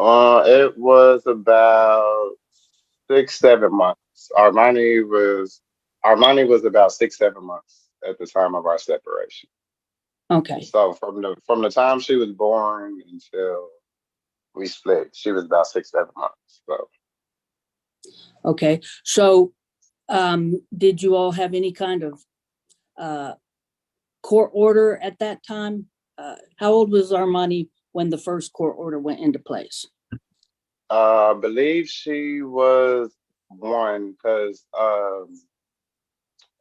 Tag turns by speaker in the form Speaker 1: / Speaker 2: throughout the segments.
Speaker 1: It was about 6, 7 months. Armani was about 6, 7 months at the time of our separation.
Speaker 2: Okay.
Speaker 1: So from the time she was born until we split, she was about 6, 7 months. So
Speaker 2: Okay. So, did you all have any kind of uh, court order at that time? How old was Armani when the first court order went into place?
Speaker 1: I believe she was one because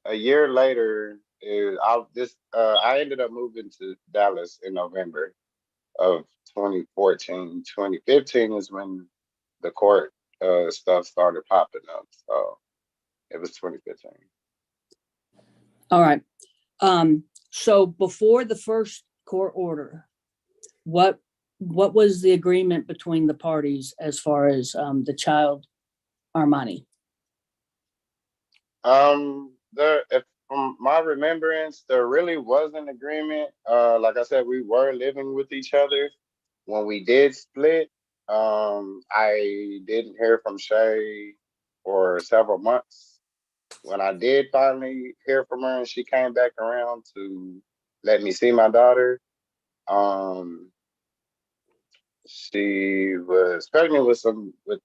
Speaker 1: a year later, I ended up moving to Dallas in November of 2014. 2015 is when the court stuff started popping up. So it was 2015.
Speaker 2: All right. So before the first court order, what what was the agreement between the parties as far as the child Armani?
Speaker 1: If from my remembrance, there really was an agreement. Like I said, we were living with each other when we did split. I didn't hear from Shay for several months. When I did finally hear from her and she came back around to let me see my daughter, um, she was pregnant with with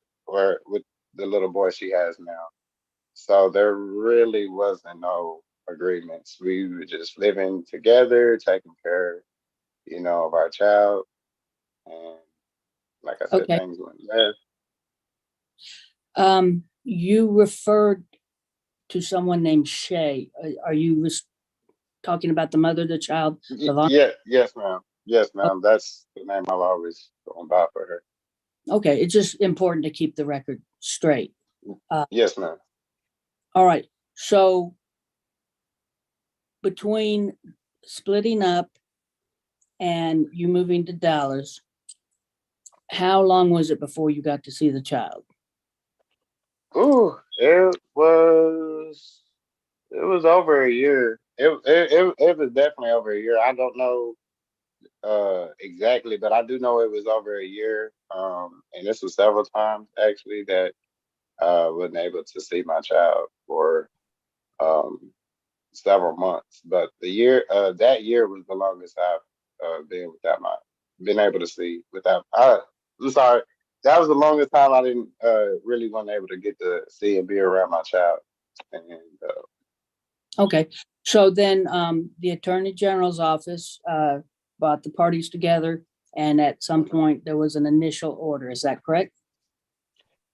Speaker 1: the little boy she has now. So there really wasn't no agreements. We were just living together, taking care, of our child. And like I said,
Speaker 2: Okay.
Speaker 1: things went left.
Speaker 2: You referred to someone named Shay. Are you talking about the mother of the child, Lavante?
Speaker 1: Yeah, yes, ma'am. Yes, ma'am. That's the name I've always gone by for her.
Speaker 2: Okay, it's just important to keep the record straight. Uh,
Speaker 1: Yes, ma'am.
Speaker 2: all right. So between splitting up and you moving to Dallas, how long was it before you got to see the child?
Speaker 1: Ooh, it was over a year. It was definitely over a year. I don't know exactly, but I do know it was over a year. And this was several times actually that wasn't able to see my child for um several months. But that year was the longest I've been able to see without. I'm sorry, that was the longest time I didn't really wasn't able to get to see and be around my child. And
Speaker 2: Okay. So then the Attorney General's office brought the parties together, and at some point there was an initial order. Is that correct?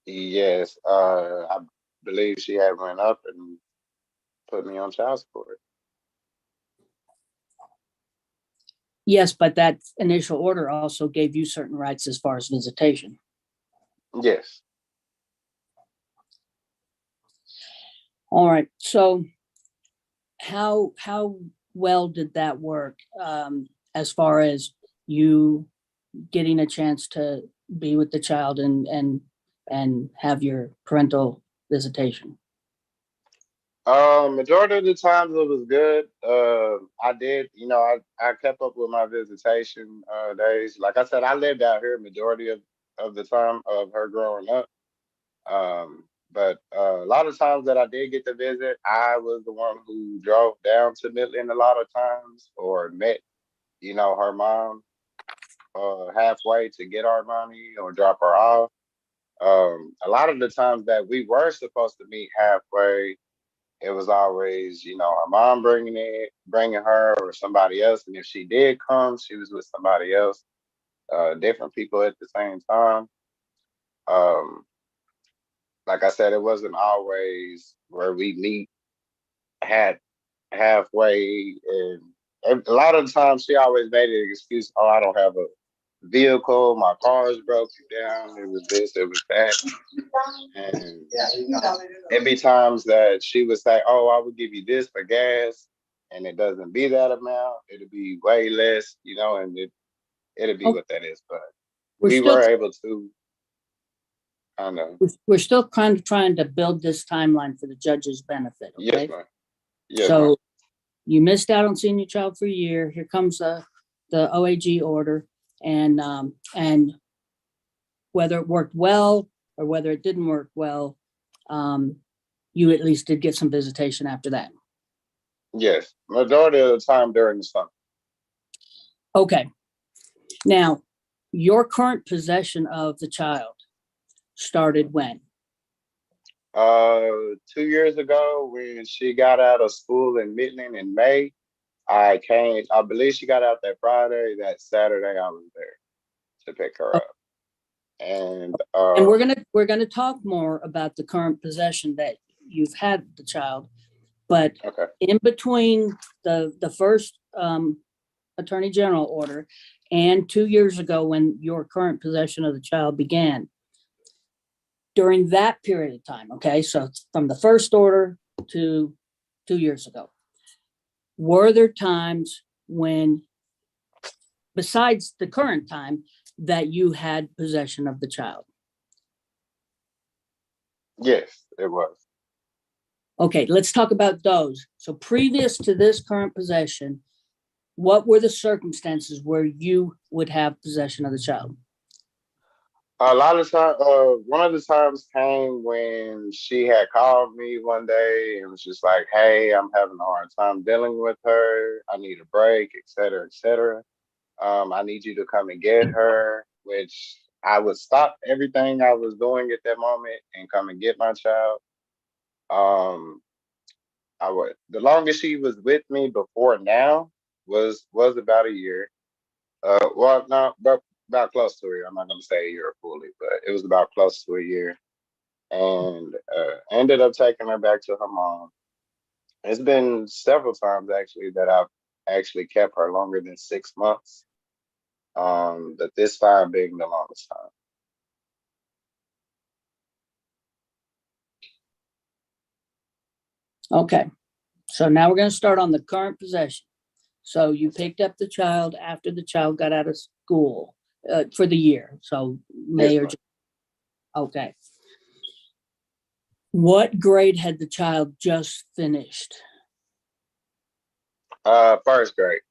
Speaker 1: yes, I believe she had went up and put me on child support.
Speaker 2: Yes, but that initial order also gave you certain rights as far as visitation.
Speaker 1: Yes.
Speaker 2: All right. So how well did that work as far as you getting a chance to be with the child and have your parental visitation?
Speaker 1: Majority of the times it was good. I did, I kept up with my visitation days. Like I said, I lived out here majority of the time of her growing up. But a lot of times that I did get to visit, I was the one who drove down to Midland a lot of times or met, her mom halfway to get our money or drop her off. A lot of the times that we were supposed to meet halfway, it was always, her mom bringing her or somebody else. And if she did come, she was with somebody else, different people at the same time. Um, like I said, it wasn't always where we meet had halfway. And a lot of the times she always made an excuse, oh, I don't have a vehicle, my car's broken down, it was this, it was that. And it'd be times that she would say, "Oh, I would give you this for gas," and it doesn't be that amount. It'll be way less, and it'll be
Speaker 2: Oh,
Speaker 1: what that is. But
Speaker 2: we're
Speaker 1: we
Speaker 2: still
Speaker 1: were able to. I know.
Speaker 2: we're still kind of trying to build this timeline for the judge's benefit.
Speaker 1: Yes,
Speaker 2: Okay.
Speaker 1: ma'am. Yes, ma'am.
Speaker 2: So you missed out on seeing your child for a year. Here comes the OAG order, and whether it worked well or whether it didn't work well, you at least did get some visitation after that.
Speaker 1: Yes, majority of the time during the summer.
Speaker 2: Okay. Now, your current possession of the child started when?
Speaker 1: 2 years ago, when she got out of school in Midland in May, I believe she got out that Friday. That Saturday, I was there to pick her up. And
Speaker 2: we're gonna talk more about the current possession that you've had the child, but
Speaker 1: okay.
Speaker 2: In between the first Attorney General order and 2 years ago when your current possession of the child began, during that period of time, okay, so from the first order to 2 years ago, were there times when, besides the current time, that you had possession of the child?
Speaker 1: Yes, it was.
Speaker 2: Okay, let's talk about those. So previous to this current possession, what were the circumstances where you would have possession of the child?
Speaker 1: A lot of time, one of the times came when she had called me one day and was just like, "Hey, I'm having a hard time dealing with her. I need a break, et cetera, et cetera. I need you to come and get her," which I would stop everything I was doing at that moment and come and get my child. Um, I would. The longest she was with me before now was about a year. Well, no, but about close to a year. I'm not gonna say a year fully, but it was about close to a year. And ended up taking her back to her mom. It's been several times actually that I've actually kept her longer than 6 months. But this time being the longest time.
Speaker 2: Okay, so now we're going to start on the current possession. So you picked up the child after the child got out of school for the year. So May
Speaker 1: Yes,
Speaker 2: or
Speaker 1: ma'am.
Speaker 2: June. Okay. What grade had the child just finished?
Speaker 1: First grade.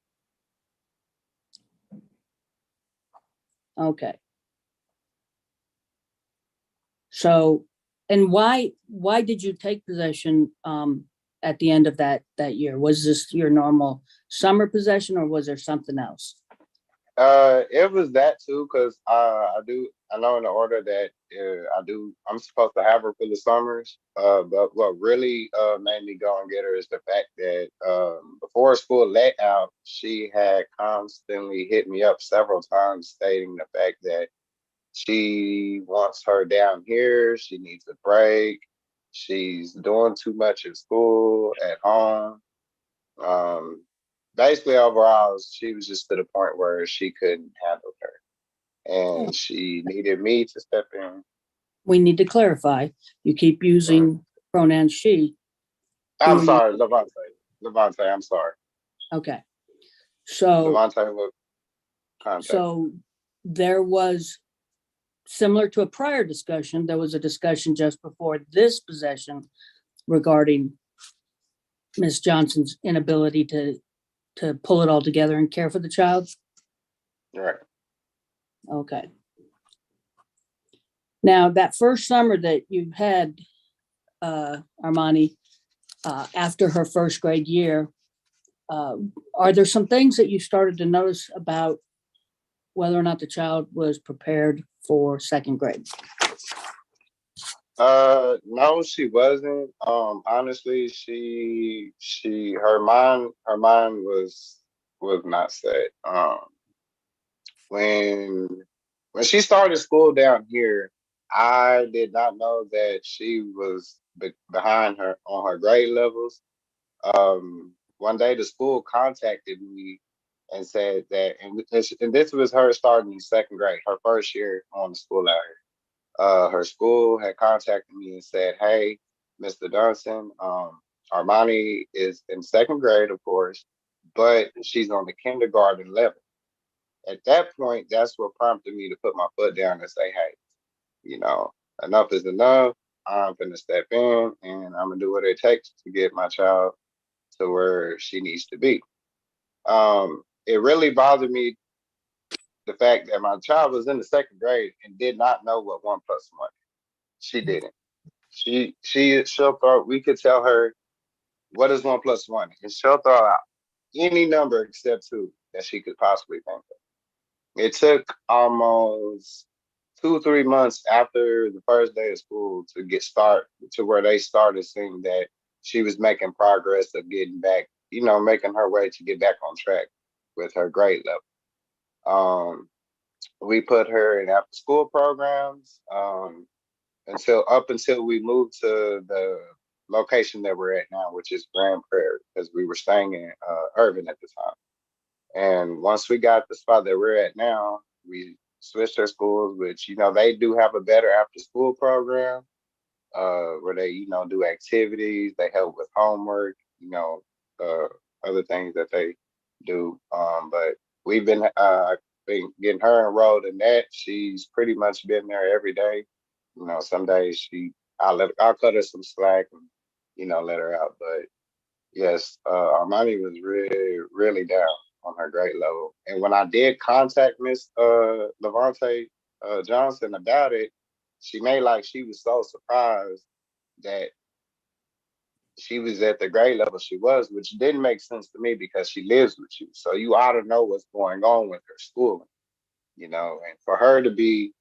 Speaker 2: Okay. So, and why did you take possession at the end of that year? Was this your normal summer possession or was there something else?
Speaker 1: It was that too, because I know in the order that I'm supposed to have her for the summers. But what really made me go and get her is the fact that before school let out, she had constantly hit me up several times stating the fact that she wants her down here, she needs a break, she's doing too much at school, at home. Um, Basically, overall, she was just to the point where she couldn't handle her,
Speaker 2: Oh,
Speaker 1: and she needed me to step in.
Speaker 2: we need to clarify. You keep
Speaker 1: Mhm.
Speaker 2: using pronoun she. Who
Speaker 1: I'm
Speaker 2: are you?
Speaker 1: sorry, Levante. Levante, I'm sorry.
Speaker 2: Okay. So,
Speaker 1: Levante will contact.
Speaker 2: so there was, similar to a prior discussion, there was a discussion just before this possession regarding Miss Johnson's inability to pull it all together and care for the child.
Speaker 1: Right.
Speaker 2: Okay. Now, that first summer that you had, Armani, after her first grade year, are there some things that you started to notice about whether or not the child was prepared for second grade?
Speaker 1: No, she wasn't. Honestly, her mind was not set. When when she started school down here, I did not know that she was behind her on her grade levels. One day the school contacted me and said that, and this was her starting in second grade, her first year on the school out here. Her school had contacted me and said, "Hey, Mr. Dunson, Armani is in second grade, of course, but she's on the kindergarten level." At that point, that's what prompted me to put my foot down and say, "Hey, you know, enough is enough. I'm gonna step in and I'm gonna do what it takes to get my child to where she needs to be." It really bothered me the fact that my child was in the second grade and did not know what 1 plus 1. She didn't. She'll throw. We could tell her what is 1 plus 1, and she'll throw out any number except two that she could possibly think of. It took almost 2, 3 months after the first day of school to get start to where they started seeing that she was making progress of getting back, making her way to get back on track with her grade level. We put her in after school programs until we moved to the location that we're at now, which is Grand Prairie, because we were staying in Irvin at the time. And once we got the spot that we're at now, we switched our schools, which, they do have a better after school program where they, do activities, they help with homework, uh, other things that they do. But we've been getting her enrolled in that. She's pretty much been there every day. Some days I'll cut her some slack and, let her out. But yes, Armani was really, really down on her grade level. And when I did contact Miss Levante Johnson about it, she made like she was so surprised that she was at the grade level she was, which didn't make sense to me because she lives with you. So you ought to know what's going on with her schooling, and for her to be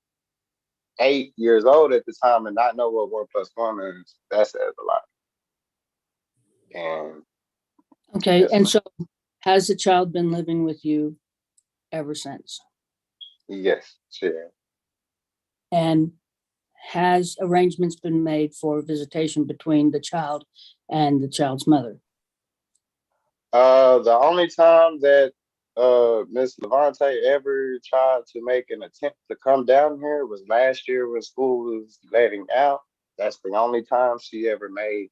Speaker 1: 8 years old at the time and not know what 1 plus 1 is, that says a lot. And
Speaker 2: Okay,
Speaker 1: yes,
Speaker 2: and so has the child been living with you ever since?
Speaker 1: yes, sure.
Speaker 2: And has arrangements been made for visitation between the child and the child's mother?
Speaker 1: The only time that Miss Levante ever tried to make an attempt to come down here was last year when school was letting out. That's the only time she ever made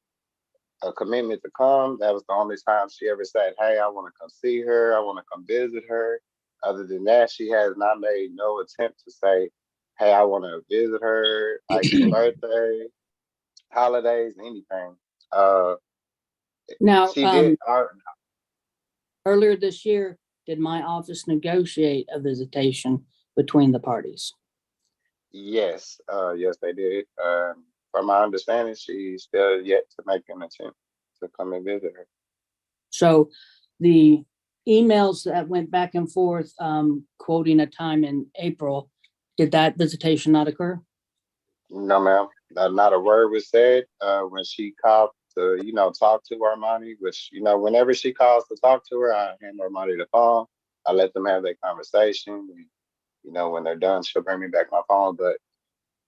Speaker 1: a commitment to come. That was the only time she ever said, "Hey, I want to come see her. I want to come visit her." Other than that, she has not made no attempt to say, "Hey, I want to visit her, like for birthday, holidays, anything." Uh,
Speaker 2: Now,
Speaker 1: she did.
Speaker 2: earlier this year, did my office negotiate a visitation between the parties?
Speaker 1: Yes, yes, they did. From my understanding, she's still yet to make an attempt to come and visit her.
Speaker 2: So the emails that went back and forth, quoting a time in April, did that visitation not occur?
Speaker 1: No, ma'am. Not a word was said when she called to, talk to Armani, which, whenever she calls to talk to her, I hand Armani the phone. I let them have their conversation. And, when they're done, she'll bring me back my phone. But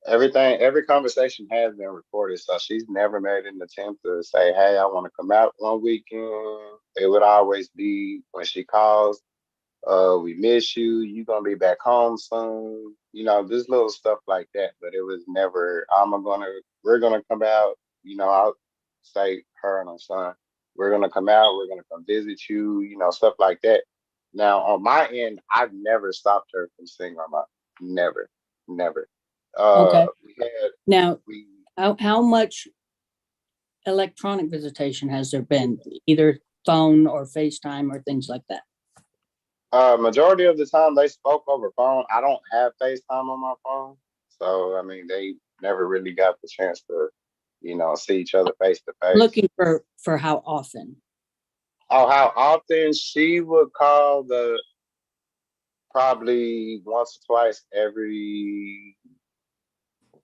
Speaker 1: every conversation has been recorded. So she's never made an attempt to say, "Hey, I want to come out one weekend." It would always be when she calls, "We miss you. You gonna be back home soon." This little stuff like that. But it was never, we're gonna come out. I'll say her and her son, "We're gonna come out. We're gonna come visit you." Stuff like that. Now on my end, I've never stopped her from seeing my mom. Never, never.
Speaker 2: Okay.
Speaker 1: We had
Speaker 2: Now,
Speaker 1: we
Speaker 2: how much electronic visitation has there been, either phone or FaceTime or things like that?
Speaker 1: majority of the time they spoke over phone. I don't have FaceTime on my phone, so I mean they never really got the chance to, see each other face to face.
Speaker 2: Looking for how often?
Speaker 1: Oh, how often she would call probably once or twice every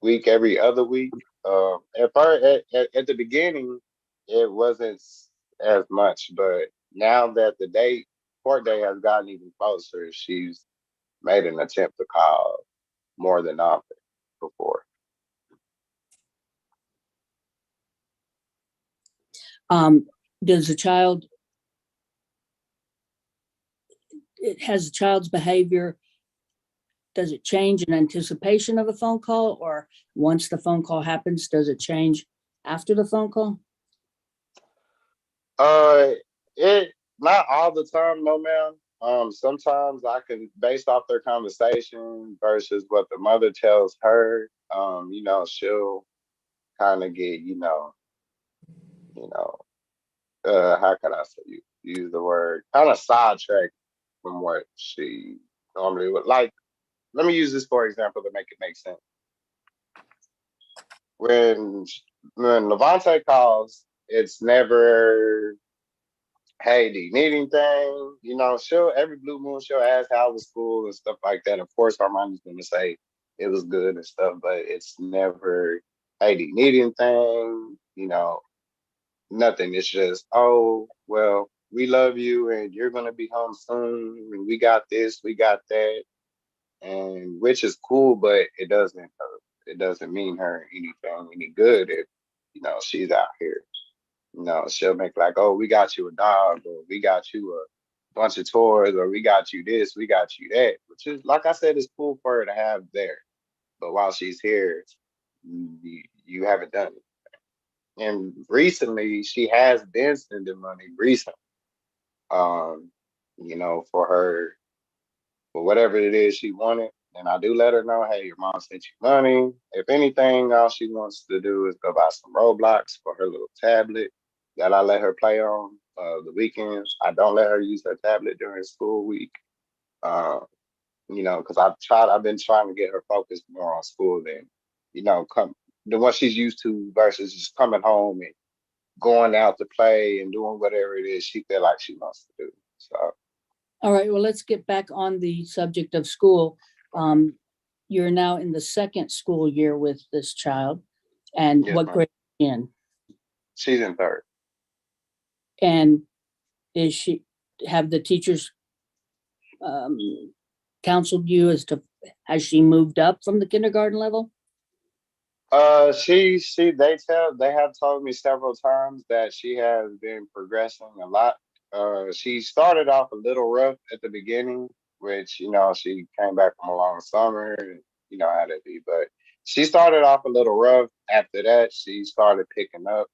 Speaker 1: week, every other week. At first, at the beginning, it wasn't as much, but now that the court day has gotten even closer, she's made an attempt to call more than often before.
Speaker 2: Does the child, has the child's behavior, does it change in anticipation of a phone call, or once the phone call happens, does it change after the phone call?
Speaker 1: Uh, it not all the time, no, ma'am. Sometimes I can, based off their conversation versus what the mother tells her, she'll kind of get, you know, how can I say use the word kind of sidetracked from what she normally would. Like, let me use this for example to make it make sense. When when Levante calls, it's never, hey, do you need anything? You know, she'll every blue moon she'll ask how was school and stuff like that. Of course, Armani's gonna say it was good and stuff, but it's never, hey, do you need anything? You know, nothing. It's just, oh, well, we love you and you're gonna be home soon, and we got this, we got that, and which is cool, but it doesn't mean her anything any good if she's out here. She'll make like, oh, we got you a dog, or we got you a bunch of toys, or we got you this, we got you that, which is, like I said, is cool for her to have there. But while she's here, you haven't done it. And recently, she has been sending money recently, um, for her, for whatever it is she wanted. And I do let her know, hey, your mom sent you money. If anything, all she wants to do is go buy some Roblox for her little tablet that I let her play on the weekends. I don't let her use her tablet during school week. Uh, because I've been trying to get her focused more on school than, come the what she's used to versus just coming home and going out to play and doing whatever it is she feel like she wants to do. So
Speaker 2: All right, well, let's get back on the subject of school. Um, you're now in the second school year with this child, and
Speaker 1: yes,
Speaker 2: what
Speaker 1: ma'am.
Speaker 2: grade are you in?
Speaker 1: She's in third.
Speaker 2: And is she, have the teachers um, counseled you as to, has she moved up from the kindergarten level?
Speaker 1: They have told me several times that she has been progressing a lot. She started off a little rough at the beginning, which, she came back from a long summer, and, how that be. But she started off a little rough. After that, she started picking up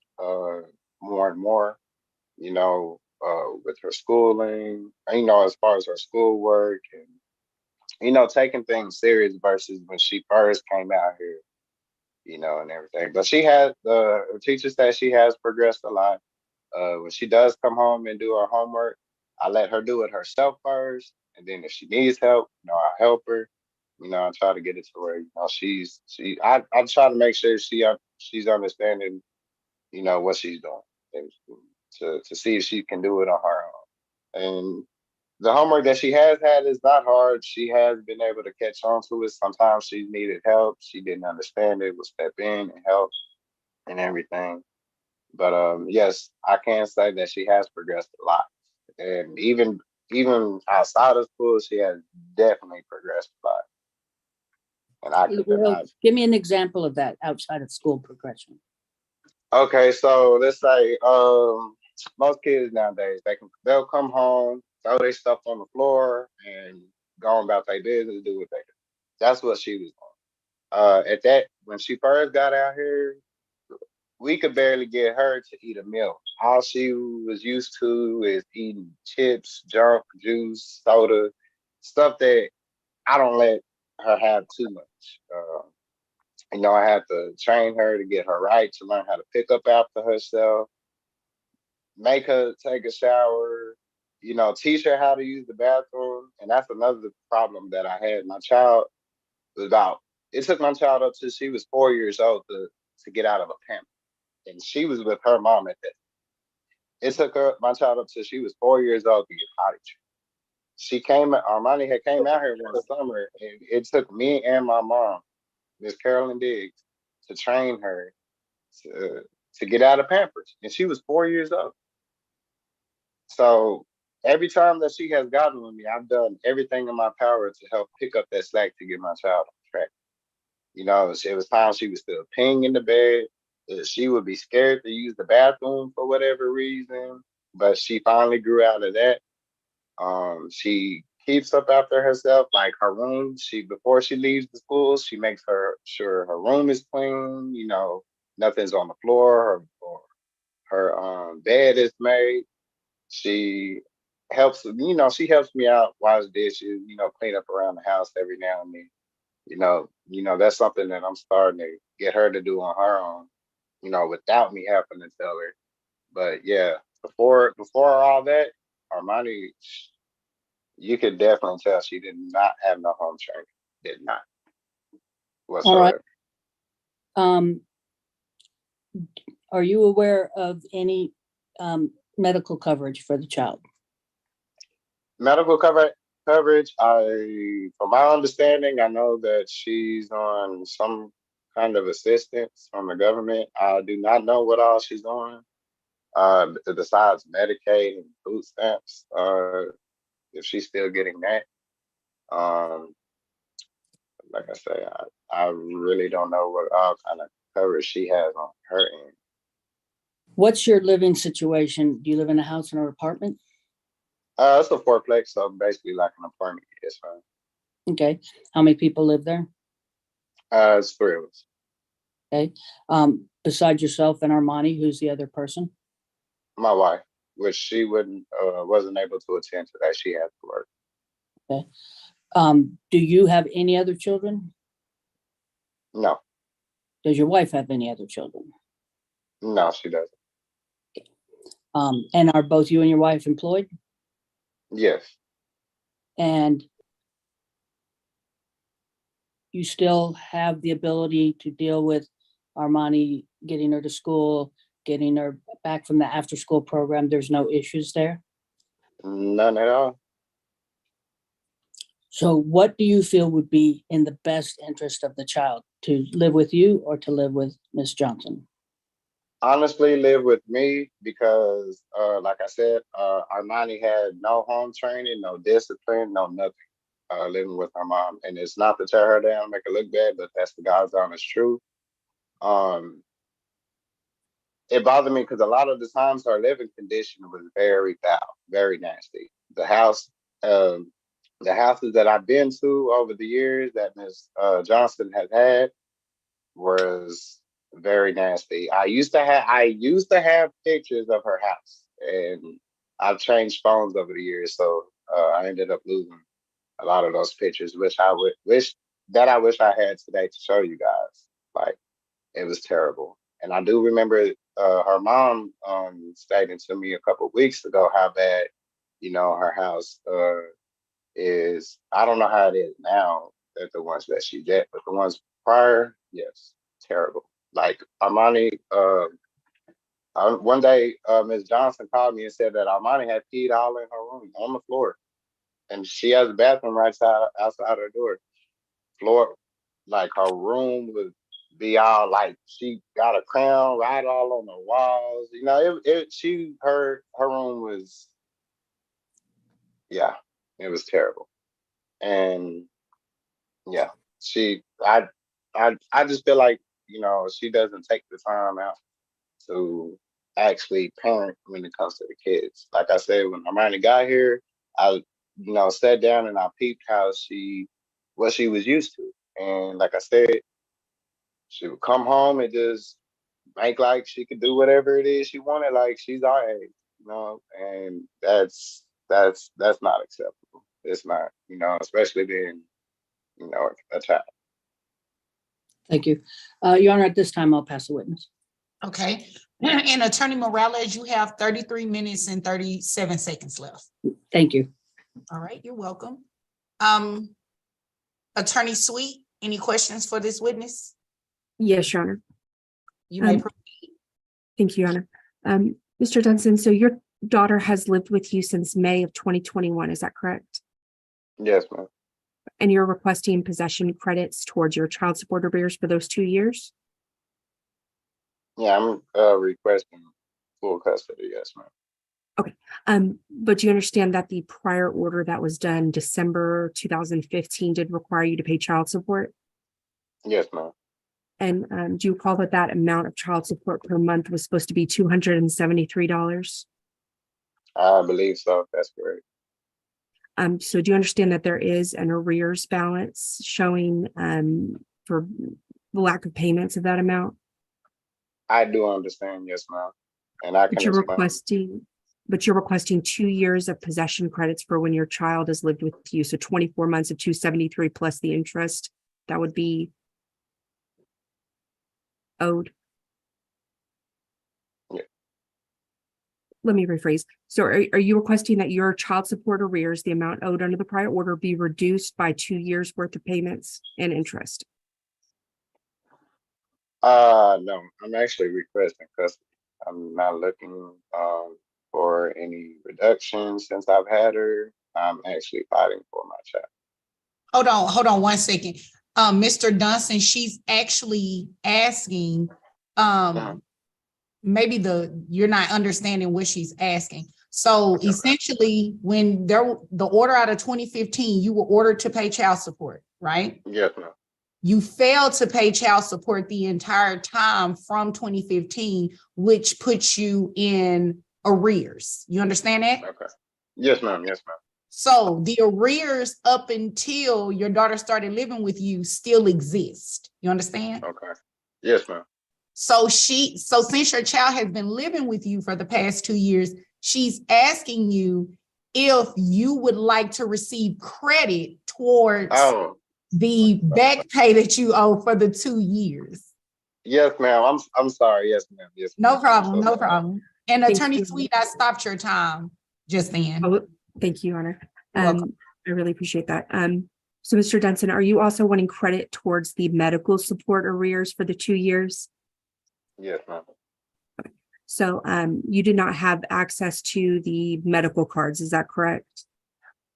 Speaker 1: more and more, with her schooling, as far as her schoolwork and, taking things serious versus when she first came out here, and everything. But she has the teacher says she has progressed a lot. When she does come home and do her homework, I let her do it herself first, and then if she needs help, I help her. I try to get it to where I try to make sure she's understanding, what she's doing, and to see if she can do it on her own. And the homework that she has had is not hard. She has been able to catch on to it. Sometimes she needed help. She didn't understand it, would step in and help and everything. But yes, I can say that she has progressed a lot. And even outside of school, she has definitely progressed a lot. And
Speaker 2: Well,
Speaker 1: I
Speaker 2: give me an example of that outside of school progression.
Speaker 1: Okay, so let's say most kids nowadays they'll come home, throw their stuff on the floor, and go on about their business, do what they do. That's what she was doing. At that when she first got out here, we could barely get her to eat a meal. All she was used to is eating chips, junk, juice, soda, stuff that I don't let her have too much. I had to train her to get her right, to learn how to pick up after herself, make her take a shower, teach her how to use the bathroom. And that's another problem that I had. My child was about, it took my child up till she was 4 years old to get out of a pamper. And she was with her mom at that. It took my child up till she was 4 years old to get potty trained. Armani had came out here one summer, and it took me and my mom, Miss Carolyn Diggs, to train her to to get out of Pampers, and she was 4 years old. So every time that she has gotten with me, I've done everything in my power to help pick up that slack to get my child on track. It was times she was still peeing in the bed. She would be scared to use the bathroom for whatever reason, but she finally grew out of that. She keeps up after herself, like her room. Before she leaves the school, she makes sure her room is clean. Nothing's on the floor, or her bed is made. She she helps me out, wash dishes, clean up around the house every now and then. That's something that I'm starting to get her to do on her own, without me having to tell her. But yeah, before all that, Armani, You could definitely tell she did not have no home training. Did not
Speaker 2: All right.
Speaker 1: whatsoever.
Speaker 2: Are you aware of any medical coverage for the child?
Speaker 1: Medical coverage. From my understanding, I know that she's on some kind of assistance from the government. I do not know what all she's on. Besides Medicaid and food stamps, if she's still getting that. Um, like I say, I really don't know what all kind of coverage she has on her end.
Speaker 2: What's your living situation? Do you live in a house or an apartment?
Speaker 1: It's a fourplex, so basically like an apartment. Yes, fine.
Speaker 2: Okay. How many people live there?
Speaker 1: It's three of us.
Speaker 2: Okay. Besides yourself and Armani, who's the other person?
Speaker 1: My wife, which she wasn't able to attend today. She had to work.
Speaker 2: Okay. Do you have any other children?
Speaker 1: No,
Speaker 2: Does your wife have any other children?
Speaker 1: no, she doesn't.
Speaker 2: And are both you and your wife employed?
Speaker 1: Yes,
Speaker 2: And you still have the ability to deal with Armani, getting her to school, getting her back from the after school program? There's no issues there?
Speaker 1: none at all.
Speaker 2: So what do you feel would be in the best interest of the child, to live with you or to live with Miss Johnson?
Speaker 1: Honestly, live with me because, like I said, Armani had no home training, no discipline, no nothing. Living with her mom, and it's not to tear her down, make her look bad, but that's the God's honest truth. Um, it bothered me because a lot of the times her living condition was very foul, very nasty. Um, the houses that I've been to over the years that Miss Johnson has had was very nasty. I used to have pictures of her house, and I've changed phones over the years, so I ended up losing a lot of those pictures, which I wish I had today to show you guys. Like, it was terrible. And I do remember her mom stating to me a couple of weeks ago how bad, her house is. I don't know how it is now at the ones that she's at, but the ones prior, yes, terrible. Like Armani, one day Ms. Johnson called me and said that Armani had peed all in her room on the floor, and she has a bathroom right outside her door. Floor, like her room would be all like she got a crown right all on the walls. Her room was, yeah, it was terrible. And yeah, I just feel like, she doesn't take the time out to actually parent when it comes to the kids. Like I said, when Armani got here, I, sat down and I peeped what she was used to. And like I said, she would come home and just make like she could do whatever it is she wanted, like she's our age, and that's not acceptable. It's not, especially being, a child.
Speaker 2: Thank you. Your Honor, at this time, I'll pass the witness.
Speaker 3: Okay. And Attorney Morales, you have 33 minutes and 37 seconds left.
Speaker 2: Thank you.
Speaker 3: All right, you're welcome. Attorney Sweet, any questions for this witness?
Speaker 4: Yes, Your Honor.
Speaker 3: You may proceed.
Speaker 4: Thank you, Your Honor. Mr. Dunson, so your daughter has lived with you since May of 2021, is that correct?
Speaker 1: Yes, ma'am.
Speaker 4: And you're requesting possession credits towards your child support arrears for those 2 years?
Speaker 1: Yeah, I'm requesting full custody. Yes, ma'am.
Speaker 4: Okay. But do you understand that the prior order that was done December 2015 did require you to pay child support?
Speaker 1: Yes, ma'am.
Speaker 4: And do you recall that amount of child support per month was supposed to be $273?
Speaker 1: I believe so. That's correct.
Speaker 4: So do you understand that there is an arrears balance showing for the lack of payments of that amount?
Speaker 1: I do understand. Yes, ma'am. And I can explain.
Speaker 4: But you're requesting 2 years of possession credits for when your child has lived with you. So 24 months of 273 plus the interest that would be owed.
Speaker 1: Yeah.
Speaker 4: Let me rephrase. So are you requesting that your child support arrears, the amount owed under the prior order, be reduced by 2 years worth of payments and interest?
Speaker 1: No, I'm actually requesting custody. I'm not looking for any reduction since I've had her. I'm actually fighting for my child.
Speaker 3: Hold on 1 second. Mr. Dunson, she's actually asking, maybe you're not understanding what she's asking. So essentially, when the order out of 2015, you were ordered to pay child support, right?
Speaker 1: Yes, ma'am.
Speaker 3: You failed to pay child support the entire time from 2015, which puts you in arrears. You understand that?
Speaker 1: Okay. Yes, ma'am. Yes, ma'am.
Speaker 3: So the arrears up until your daughter started living with you still exist. You understand?
Speaker 1: Okay. Yes, ma'am.
Speaker 3: So since your child has been living with you for the past 2 years, she's asking you if you would like to receive credit towards the back pay that you owe for the 2 years.
Speaker 1: Yes, ma'am. I'm sorry. Yes, ma'am. Yes.
Speaker 3: No problem.
Speaker 1: So
Speaker 3: No problem. And
Speaker 4: Thank
Speaker 3: Attorney
Speaker 4: you.
Speaker 3: Sweet, I stopped your time just then.
Speaker 4: Oh, thank you, Your Honor.
Speaker 3: You're welcome.
Speaker 4: I really appreciate that. So Mr. Dunson, are you also wanting credit towards the medical support arrears for the 2 years?
Speaker 1: Yes, ma'am.
Speaker 4: So you did not have access to the medical cards, is that correct?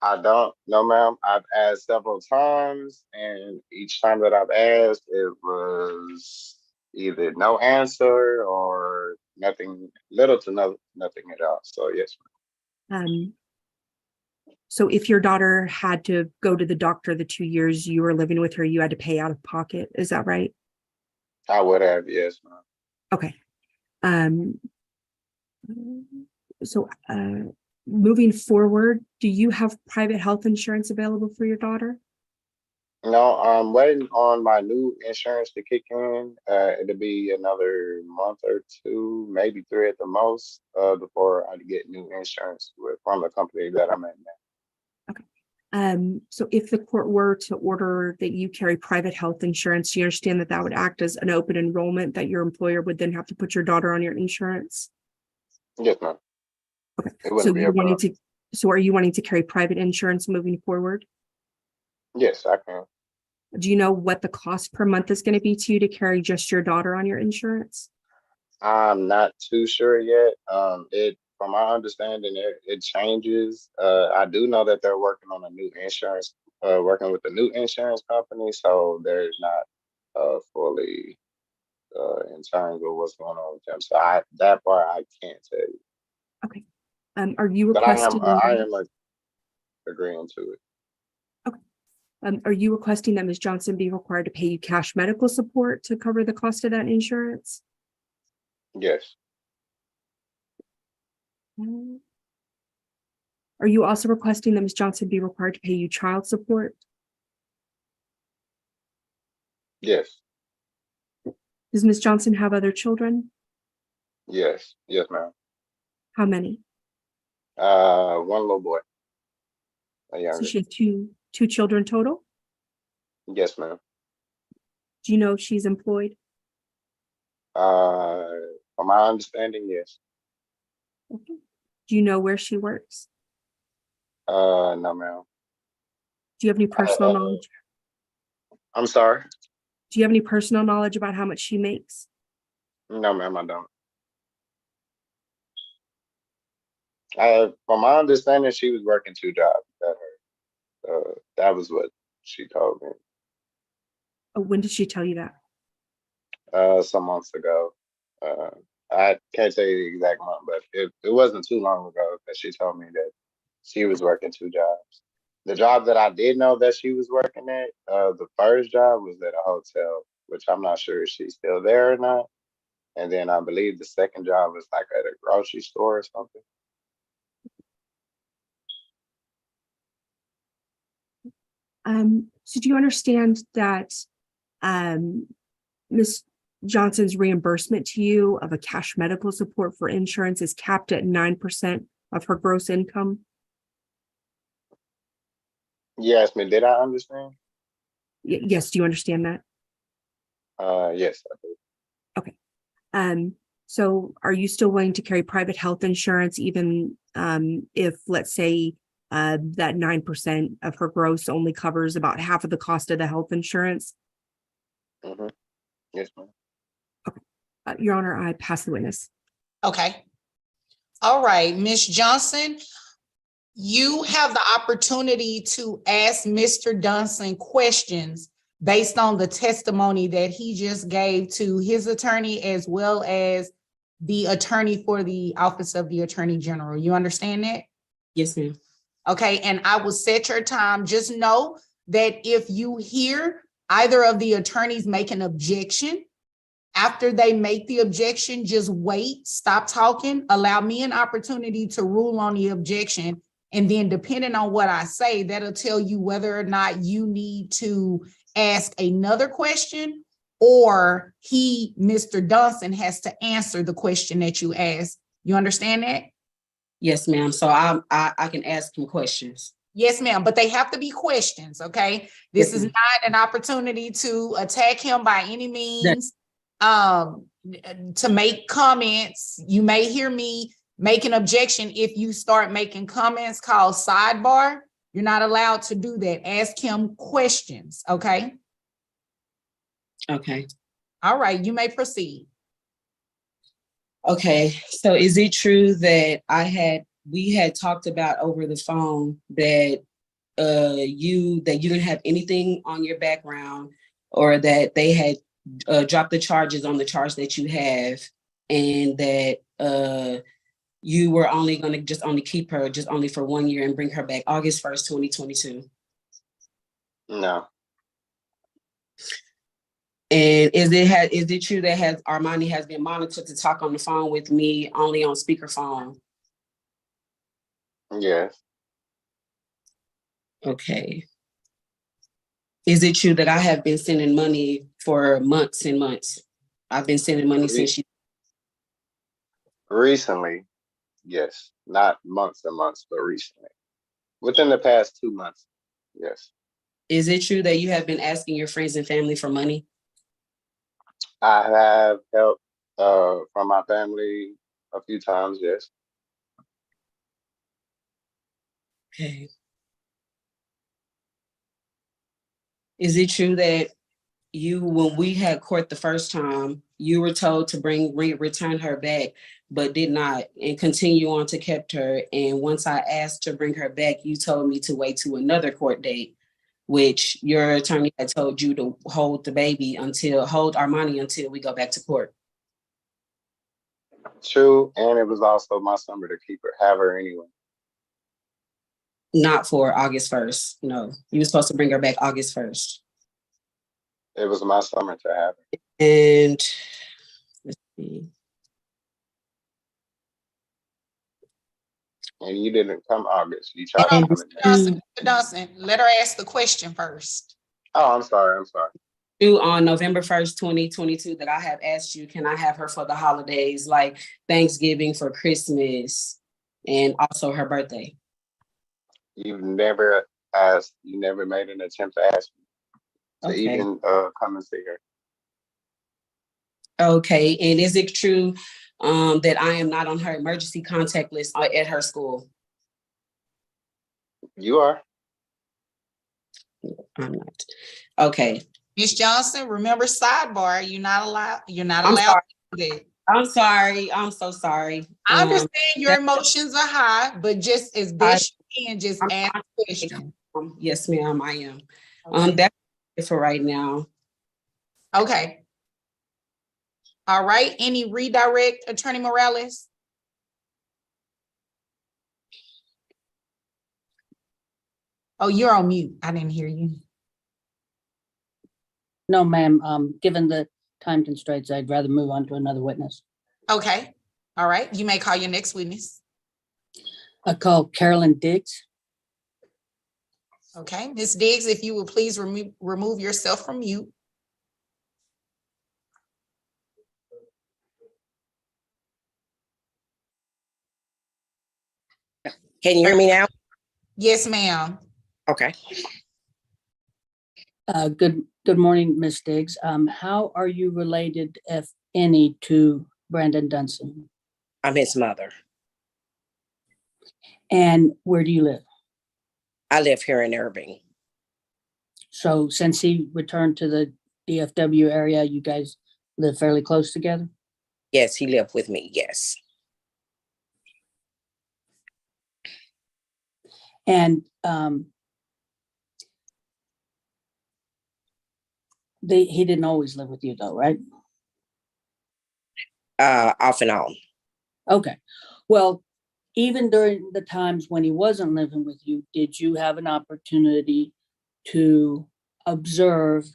Speaker 1: I don't know, ma'am. I've asked several times, and each time that I've asked, it was either no answer or nothing, little to nothing at all. So yes, ma'am.
Speaker 4: So if your daughter had to go to the doctor the 2 years you were living with her, you had to pay out of pocket, is that right?
Speaker 1: I would have, yes, ma'am.
Speaker 4: Okay. So moving forward, do you have private health insurance available for your daughter?
Speaker 1: No, I'm waiting on my new insurance to kick in. It'll be another month or 2, maybe 3 at the most, before I get new insurance from the company that I'm at now.
Speaker 4: Okay. So if the court were to order that you carry private health insurance, do you understand that that would act as an open enrollment that your employer would then have to put your daughter on your insurance?
Speaker 1: Yes, ma'am.
Speaker 4: Okay.
Speaker 1: It wouldn't be a problem.
Speaker 4: So are you wanting to carry private insurance moving forward?
Speaker 1: Yes, I can.
Speaker 4: Do you know what the cost per month is going to be to you to carry just your daughter on your insurance?
Speaker 1: I'm not too sure yet. From my understanding, it changes. I do know that they're working on a new insurance, working with a new insurance company, so they're not fully in terms of what's going on with them. So that part I can't tell you.
Speaker 4: Okay. Are you
Speaker 1: But
Speaker 4: requesting?
Speaker 1: I am like agreeing to it.
Speaker 4: Okay. Are you requesting that Ms. Johnson be required to pay you cash medical support to cover the cost of that insurance?
Speaker 1: Yes.
Speaker 4: Are you also requesting that Ms. Johnson be required to pay you child support?
Speaker 1: Yes.
Speaker 4: Does Ms. Johnson have other children?
Speaker 1: Yes. Yes, ma'am.
Speaker 4: How many?
Speaker 1: One little boy. A
Speaker 4: So
Speaker 1: younger.
Speaker 4: she has two children total?
Speaker 1: Yes, ma'am.
Speaker 4: Do you know if she's employed?
Speaker 1: From my understanding, yes.
Speaker 4: Okay. Do you know where she works?
Speaker 1: No, ma'am.
Speaker 4: Do you have any personal knowledge?
Speaker 1: I'm sorry.
Speaker 4: Do you have any personal knowledge about how much she makes?
Speaker 1: No, ma'am, I don't. From my understanding, she was working 2 jobs. That was what she told me.
Speaker 4: Oh, when did she tell you that?
Speaker 1: Some months ago. I can't tell you the exact month, but it wasn't too long ago that she told me that she was working 2 jobs. The job that I did know that she was working at, the first job was at a hotel, which I'm not sure if she's still there or not. And then I believe the second job was like at a grocery store or something.
Speaker 4: So do you understand that Ms. Johnson's reimbursement to you of a cash medical support for insurance is capped at 9% of her gross income?
Speaker 1: Yes, ma'am. Did I understand?
Speaker 4: Yes, do you understand that?
Speaker 1: Yes, I do.
Speaker 4: Okay. So are you still willing to carry private health insurance even if, let's say, that 9% of her gross only covers about half of the cost of the health insurance?
Speaker 1: Mm-hmm. Yes, ma'am.
Speaker 4: Your Honor, I pass the witness.
Speaker 3: Okay. All right, Ms. Johnson, you have the opportunity to ask Mr. Dunson questions based on the testimony that he just gave to his attorney as well as the attorney for the Office of the Attorney General. You understand that?
Speaker 5: Yes, ma'am.
Speaker 3: Okay, and I will set your time. Just know that if you hear either of the attorneys make an objection, after they make the objection, just wait, stop talking, allow me an opportunity to rule on the objection. And then depending on what I say, that'll tell you whether or not you need to ask another question or Mr. Dunson, has to answer the question that you asked. You understand that?
Speaker 5: Yes, ma'am. So I can ask him questions.
Speaker 3: Yes, ma'am, but they have to be questions, okay? This is not an opportunity to attack him by any means. To make comments, you may hear me make an objection. If you start making comments called sidebar, you're not allowed to do that. Ask him questions, okay?
Speaker 5: Okay.
Speaker 3: All right, you may proceed.
Speaker 5: Okay. So is it true that we had talked about over the phone that you didn't have anything on your background, or that they had dropped the charges on the charge that you have, and that you were only going to just only keep her just only for 1 year and bring her back August 1st, 2022?
Speaker 1: No.
Speaker 5: And is it true that Armani has been monitored to talk on the phone with me only on speakerphone?
Speaker 1: Yes.
Speaker 5: Okay. Is it true that I have been sending money for months and months? I've been sending money since she...
Speaker 1: Recently, yes. Not months and months, but recently. Within the past 2 months, yes.
Speaker 5: Is it true that you have been asking your friends and family for money?
Speaker 1: I have help from my family a few times, yes.
Speaker 5: Okay. Is it true that when we had court the first time, you were told to return her back, but did not, and continue on to kept her? And once I asked to bring her back, you told me to wait to another court date, which your attorney had told you to hold Armani until we go back to court.
Speaker 1: True, and it was also my summer to have her anyway.
Speaker 5: Not for August 1st. No, you were supposed to bring her back August 1st.
Speaker 1: It was my summer to have her.
Speaker 5: And let's see.
Speaker 1: And you didn't come August. You tried
Speaker 3: Hold
Speaker 1: to
Speaker 3: on,
Speaker 1: come in
Speaker 3: Mr. Dunson, let her ask the question first.
Speaker 1: Oh, I'm sorry.
Speaker 5: On November 1st, 2022, that I have asked you, can I have her for the holidays, like Thanksgiving, for Christmas, and also her birthday?
Speaker 1: You've never asked, you never made an attempt to ask me to even come and see her.
Speaker 5: Okay, and is it true that I am not on her emergency contact list at her school?
Speaker 1: You are.
Speaker 5: I'm not. Okay.
Speaker 3: Ms. Johnson, remember sidebar, you're not allowed to do that.
Speaker 5: I'm sorry. I'm so sorry.
Speaker 3: I understand your emotions are high, but just as best you can, just ask the question.
Speaker 5: Yes, ma'am, I am.
Speaker 3: Okay.
Speaker 5: That's it for right now.
Speaker 3: Okay. All right, any redirect, Attorney Morales? Oh, you're on mute. I didn't hear you.
Speaker 2: No, ma'am. Given the time constraints, I'd rather move on to another witness.
Speaker 3: Okay. All right. You may call your next witness.
Speaker 2: I call Carolyn Diggs.
Speaker 3: Okay. Ms. Diggs, if you would please remove yourself from mute.
Speaker 6: Can you hear me now?
Speaker 3: Yes, ma'am.
Speaker 6: Okay.
Speaker 2: Good morning, Ms. Diggs. How are you related, if any, to Brandon Dunson?
Speaker 6: I'm his mother.
Speaker 2: And where do you live?
Speaker 6: I live here in Irving.
Speaker 2: So since he returned to the DFW area, you guys live fairly close together?
Speaker 6: Yes, he lived with me. Yes.
Speaker 2: And he didn't always live with you though, right?
Speaker 6: Off and on.
Speaker 2: Okay. Well, even during the times when he wasn't living with you, did you have an opportunity to observe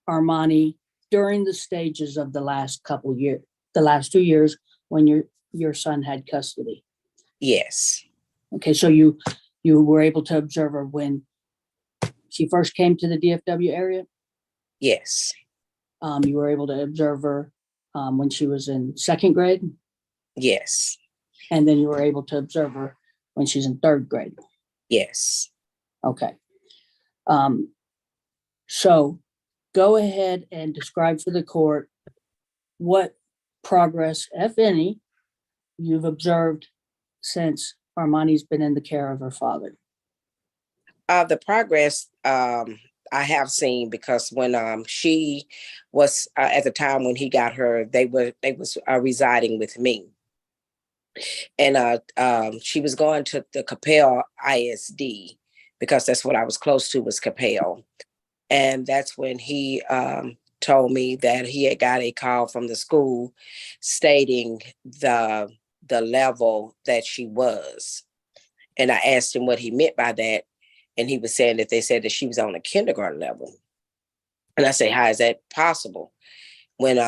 Speaker 2: Armani during the stages of the last 2 years when your son had custody?
Speaker 6: Yes.
Speaker 2: Okay, so you were able to observe her when she first came to the DFW area?
Speaker 6: Yes.
Speaker 2: You were able to observe her when she was in second grade?
Speaker 6: Yes.
Speaker 2: And then you were able to observe her when she's in third grade?
Speaker 6: Yes.
Speaker 2: Okay. So go ahead and describe for the court what progress, if any, you've observed since Armani's been in the care of her father.
Speaker 6: The progress I have seen, because when she was at the time when he got her, they was residing with me, and she was going to the Capel ISD because that's what I was close to, was Capel, and that's when he told me that he had got a call from the school stating the level that she was, and I asked him what he meant by that. And he was saying that they said that she was on a kindergarten level. And I say, how is that possible? When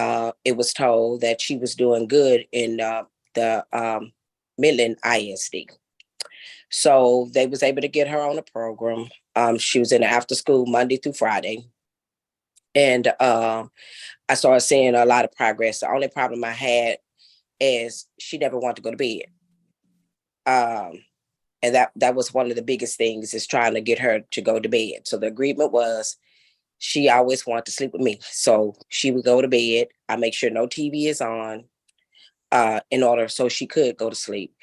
Speaker 6: it was told that she was doing good in the Midland ISD. So they was able to get her on a program. She was in the after school Monday through Friday. And I started seeing a lot of progress. The only problem I had is she never wanted to go to bed. And that was one of the biggest things, is trying to get her to go to bed. So the agreement was she always wanted to sleep with me. So she would go to bed. I make sure no TV is on in order so she could go to sleep.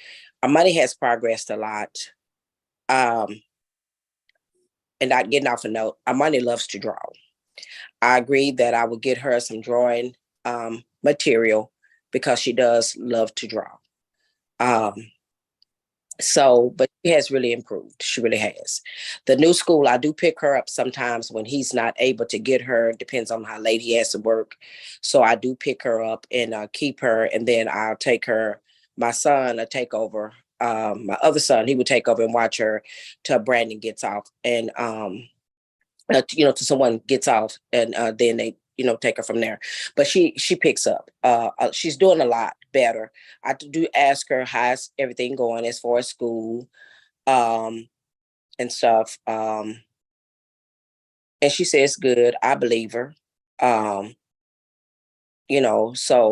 Speaker 6: Our money has progressed a lot. And not getting off a note, our money loves to draw. I agreed that I would get her some drawing material because she does love to draw. But she has really improved. She really has. The new school, I do pick her up sometimes when he's not able to get her. Depends on how late he has to work. So I do pick her up and keep her, and then I'll take her. My son will take over. My other son, he would take over and watch her till Brandon gets off, and till someone gets off, and then they take her from there. But she picks up. She's doing a lot better. I do ask her how's everything going as far as school and stuff. And she says good. I believe her. So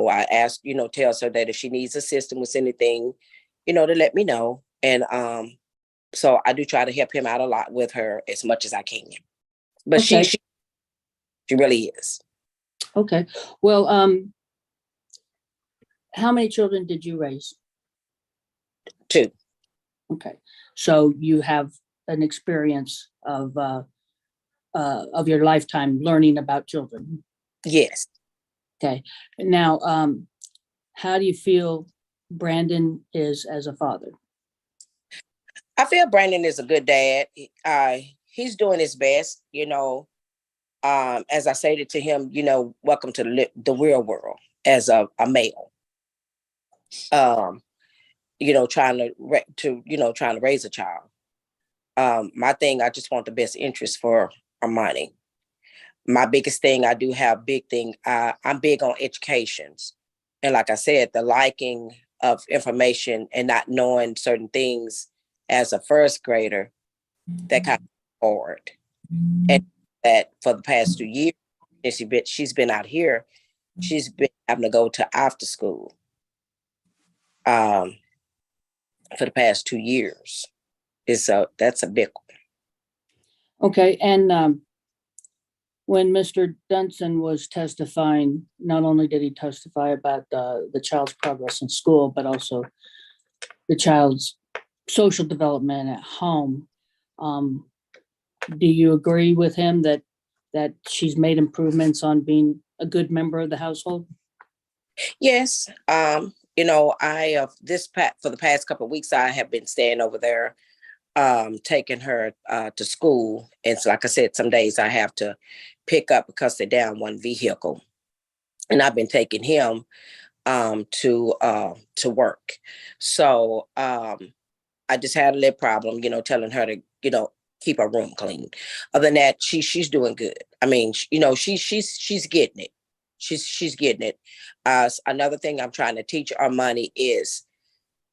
Speaker 6: I ask, tells her that if she needs assistance with anything, to let me know. And so I do try to help him out a lot with her as much as I can. But
Speaker 2: Okay.
Speaker 6: she really is.
Speaker 2: Okay. Well, how many children did you raise?
Speaker 6: 2.
Speaker 2: Okay. So you have an experience of your lifetime learning about children.
Speaker 6: Yes.
Speaker 2: Okay. Now, how do you feel Brandon is as a father?
Speaker 6: I feel Brandon is a good dad. He's doing his best, as I stated to him, welcome to the real world as a male. Trying to raise a child. My thing, I just want the best interest for Armani. My biggest thing, I do have big thing. I'm big on educations. And like I said, the liking of information and not knowing certain things as a first grader, that kind of hard. And that for the past 2 years, and she's been out here, she's been having to go to after school for the past 2 years. That's a big one.
Speaker 2: Okay. And when Mr. Dunson was testifying, not only did he testify about the child's progress in school, but also the child's social development at home. Do you agree with him that she's made improvements on being a good member of the household?
Speaker 6: Yes. You know, for the past couple of weeks, I have been staying over there, taking her to school. And so, like I said, some days I have to pick up because they're down one vehicle. And I've been taking him to work. So I just had a little problem, you know, telling her to, you know, keep her room clean. Other than that, she's doing good. I mean, you know, she's getting it. She's getting it. Another thing I'm trying to teach Armani is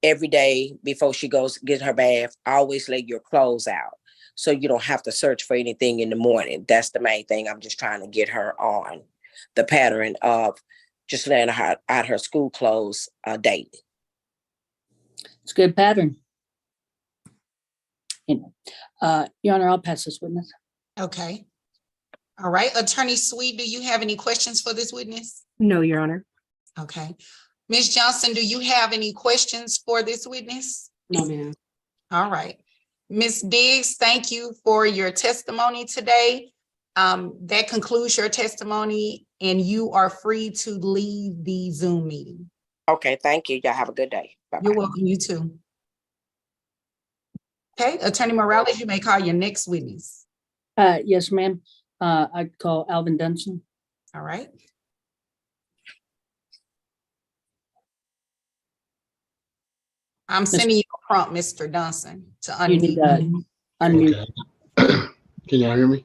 Speaker 6: every day before she goes get her bath, always lay your clothes out so you don't have to search for anything in the morning. That's the main thing. I'm just trying to get her on the pattern of just laying her out her school clothes daily.
Speaker 2: It's a good pattern. Your Honor, I'll pass this witness.
Speaker 3: Okay. All right. Attorney Sweet, do you have any questions for this witness?
Speaker 4: No, Your Honor.
Speaker 3: Okay. Ms. Johnson, do you have any questions for this witness?
Speaker 5: No, ma'am.
Speaker 3: All right. Ms. Diggs, thank you for your testimony today. That concludes your testimony and you are free to leave the Zoom meeting.
Speaker 6: Okay, thank you. Y'all have a good day. Bye-bye.
Speaker 3: You're welcome, you too. Okay, Attorney Morales, you may call your next witness.
Speaker 2: Yes, ma'am. I'd call Alvin Dunson.
Speaker 3: All right. I'm sending you a prompt, Mr. Dunson, to
Speaker 2: You need
Speaker 3: unmute.
Speaker 2: unmute.
Speaker 7: Okay. Can y'all hear me?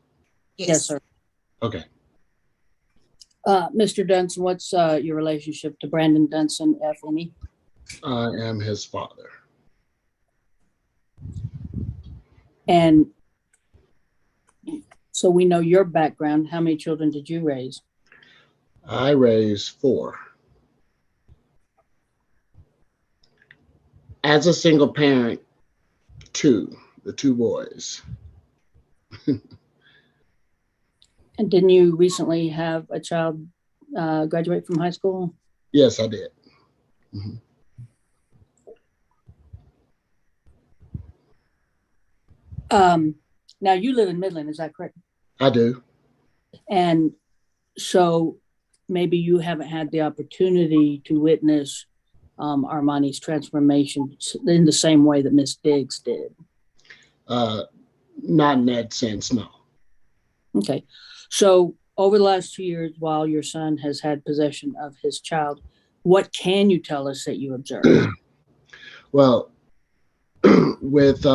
Speaker 2: Yes, sir.
Speaker 7: Okay.
Speaker 2: Mr. Dunson, what's your relationship to Brandon Dunson, if any?
Speaker 7: I am his father.
Speaker 2: And so we know your background. How many children did you raise?
Speaker 7: I raised 4. As a single parent, 2, the 2 boys.
Speaker 2: And didn't you recently have a child graduate from high school?
Speaker 7: Yes, I did. Mm-hmm.
Speaker 2: Now you live in Midland, is that correct?
Speaker 7: I do.
Speaker 2: And so maybe you haven't had the opportunity to witness Armani's transformation in the same way that Miss Diggs did.
Speaker 7: Not in that sense, no.
Speaker 2: Okay. So over the last 2 years, while your son has had possession of his child, what can you tell us that you observed?
Speaker 7: Well, with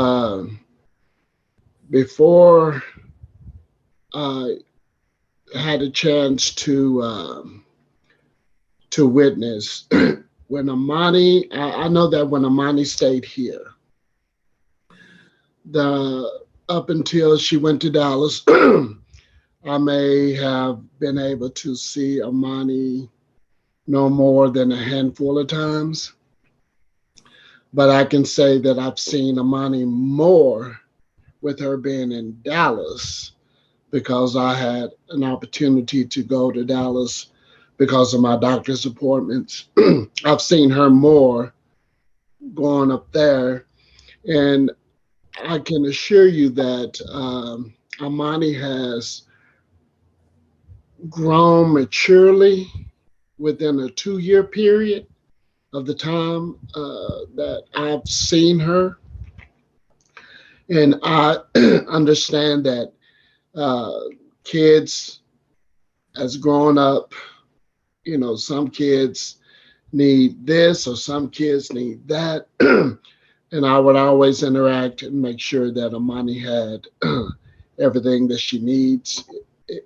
Speaker 7: before I had a chance to witness when Armani, I know that when Armani stayed here, up until she went to Dallas, I may have been able to see Armani no more than a handful of times. But I can say that I've seen Armani more with her being in Dallas because I had an opportunity to go to Dallas because of my doctor's appointments. I've seen her more going up there. And I can assure you that Armani has grown maturely within a 2-year period of the time that I've seen her. And I understand that kids as growing up, you know, some kids need this or some kids need that. And I would always interact and make sure that Armani had everything that she needs,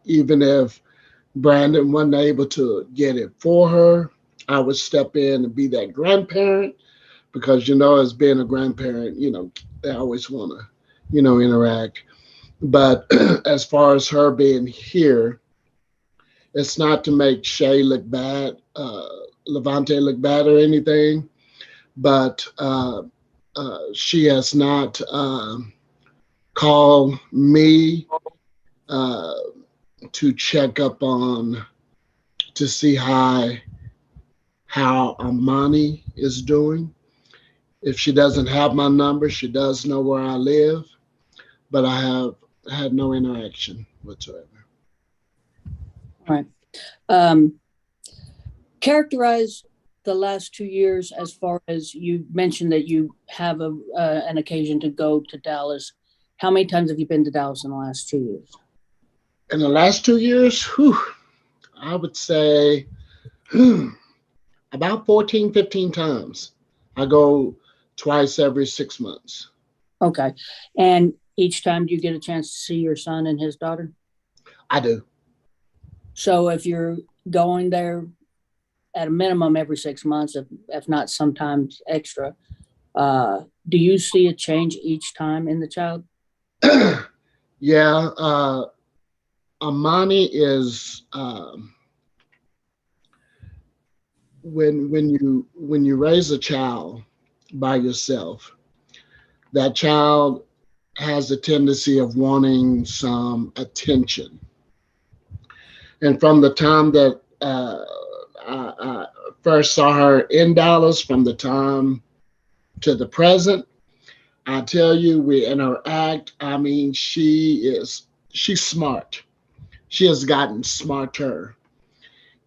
Speaker 7: even if Brandon wasn't able to get it for her. I would step in and be that grandparent because, you know, as being a grandparent, you know, they always want to, you know, interact. But as far as her being here, it's not to make Shay look bad, Lavante look bad or anything, but she has not called me to check up on, to see how Armani is doing. If she doesn't have my number, she does know where I live, but I have had no interaction whatsoever.
Speaker 2: All right. Characterize the last 2 years as far as you mentioned that you have an occasion to go to Dallas. How many times have you been to Dallas in the last 2 years?
Speaker 7: In the last 2 years, I would say about 14, 15 times. I go twice every 6 months.
Speaker 2: Okay. And each time do you get a chance to see your son and his daughter?
Speaker 7: I do.
Speaker 2: So if you're going there at a minimum every 6 months, if not sometimes extra, do you see a change each time in the child?
Speaker 7: Yeah. Armani is when you raise a child by yourself, that child has a tendency of wanting some attention. And from the time that I first saw her in Dallas, from the time to the present, I tell you, we interact. I mean, she's smart. She has gotten smarter.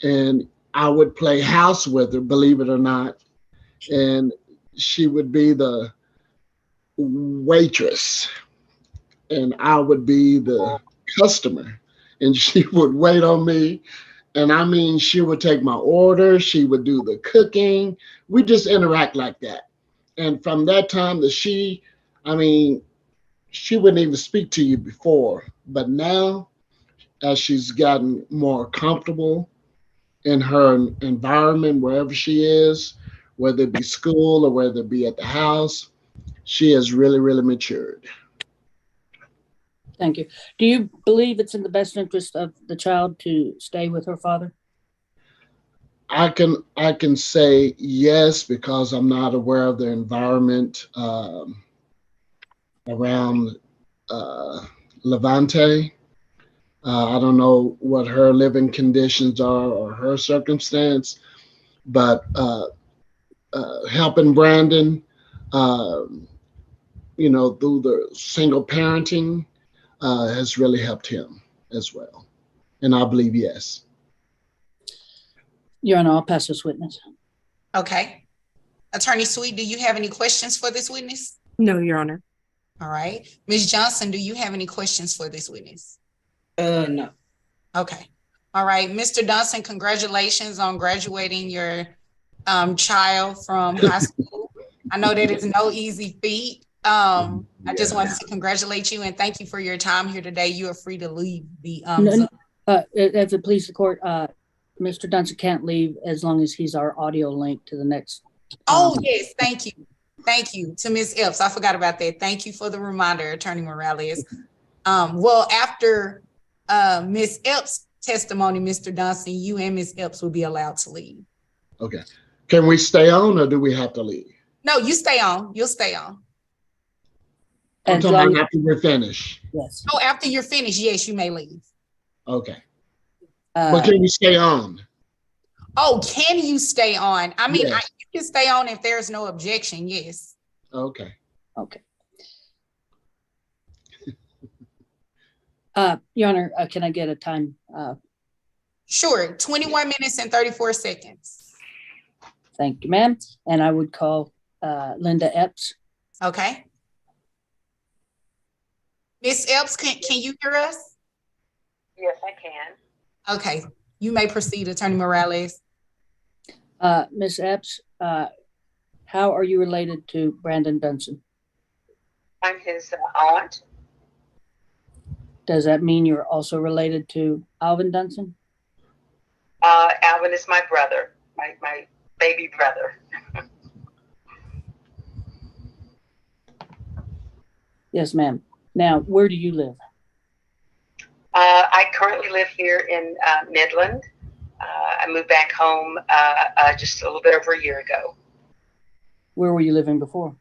Speaker 7: And I would play house with her, believe it or not. And she would be the waitress, and I would be the customer. And she would wait on me. And I mean, she would take my order, she would do the cooking. We just interact like that. And from that time that she wouldn't even speak to you before. But now, as she's gotten more comfortable in her environment, wherever she is, whether it be school or whether it be at the house, she has really, really matured.
Speaker 2: Thank you. Do you believe it's in the best interest of the child to stay with her father?
Speaker 7: I can say yes, because I'm not aware of the environment around Levante. I don't know what her living conditions are or her circumstance, but helping Brandon, through the single parenting has really helped him as well. And I believe yes.
Speaker 2: Your Honor, I'll pass this witness.
Speaker 3: Okay. Attorney Sweet, do you have any questions for this witness?
Speaker 4: No, Your Honor.
Speaker 3: All right. Ms. Johnson, do you have any questions for this witness?
Speaker 5: No.
Speaker 3: Okay. All right. Mr. Dunson, congratulations on graduating your child from high school. I know that it's no easy feat. I just wanted to congratulate you and thank you for your time here today. You are free to leave the Zoom.
Speaker 2: If it pleases the court, Mr. Dunson can't leave as long as he's our audio link to the next.
Speaker 3: Oh, yes. Thank you. Thank you to Ms. Epps. I forgot about that. Thank you for the reminder, Attorney Morales. Well, after Ms. Epps' testimony, Mr. Dunson, you and Ms. Epps will be allowed to leave.
Speaker 7: Okay. Can we stay on or do we have to leave?
Speaker 3: No, you stay on. You'll stay on.
Speaker 7: I'm talking about after we're finished.
Speaker 2: Yes.
Speaker 3: Oh, after you're finished, yes, you may leave.
Speaker 7: Okay. But can we stay on?
Speaker 3: Oh, can you stay on? I mean,
Speaker 7: Yes.
Speaker 3: you can stay on if there's no objection, yes.
Speaker 7: Okay.
Speaker 2: Okay. Your Honor, can I get a time?
Speaker 3: Sure, 21 minutes and 34 seconds.
Speaker 2: Thank you, ma'am. And I would call Linda Epps.
Speaker 3: Okay. Ms. Epps, can you hear us?
Speaker 8: Yes, I can.
Speaker 3: Okay, you may proceed, Attorney Morales.
Speaker 2: Ms. Epps, how are you related to Brandon Dunson?
Speaker 8: I'm his aunt.
Speaker 2: Does that mean you're also related to Alvin Dunson?
Speaker 8: Alvin is my brother, my baby brother.
Speaker 2: Yes, ma'am. Now, where do you live?
Speaker 8: I currently live here in Midland. I moved back home just a little bit over a year ago.
Speaker 2: Where were you living before?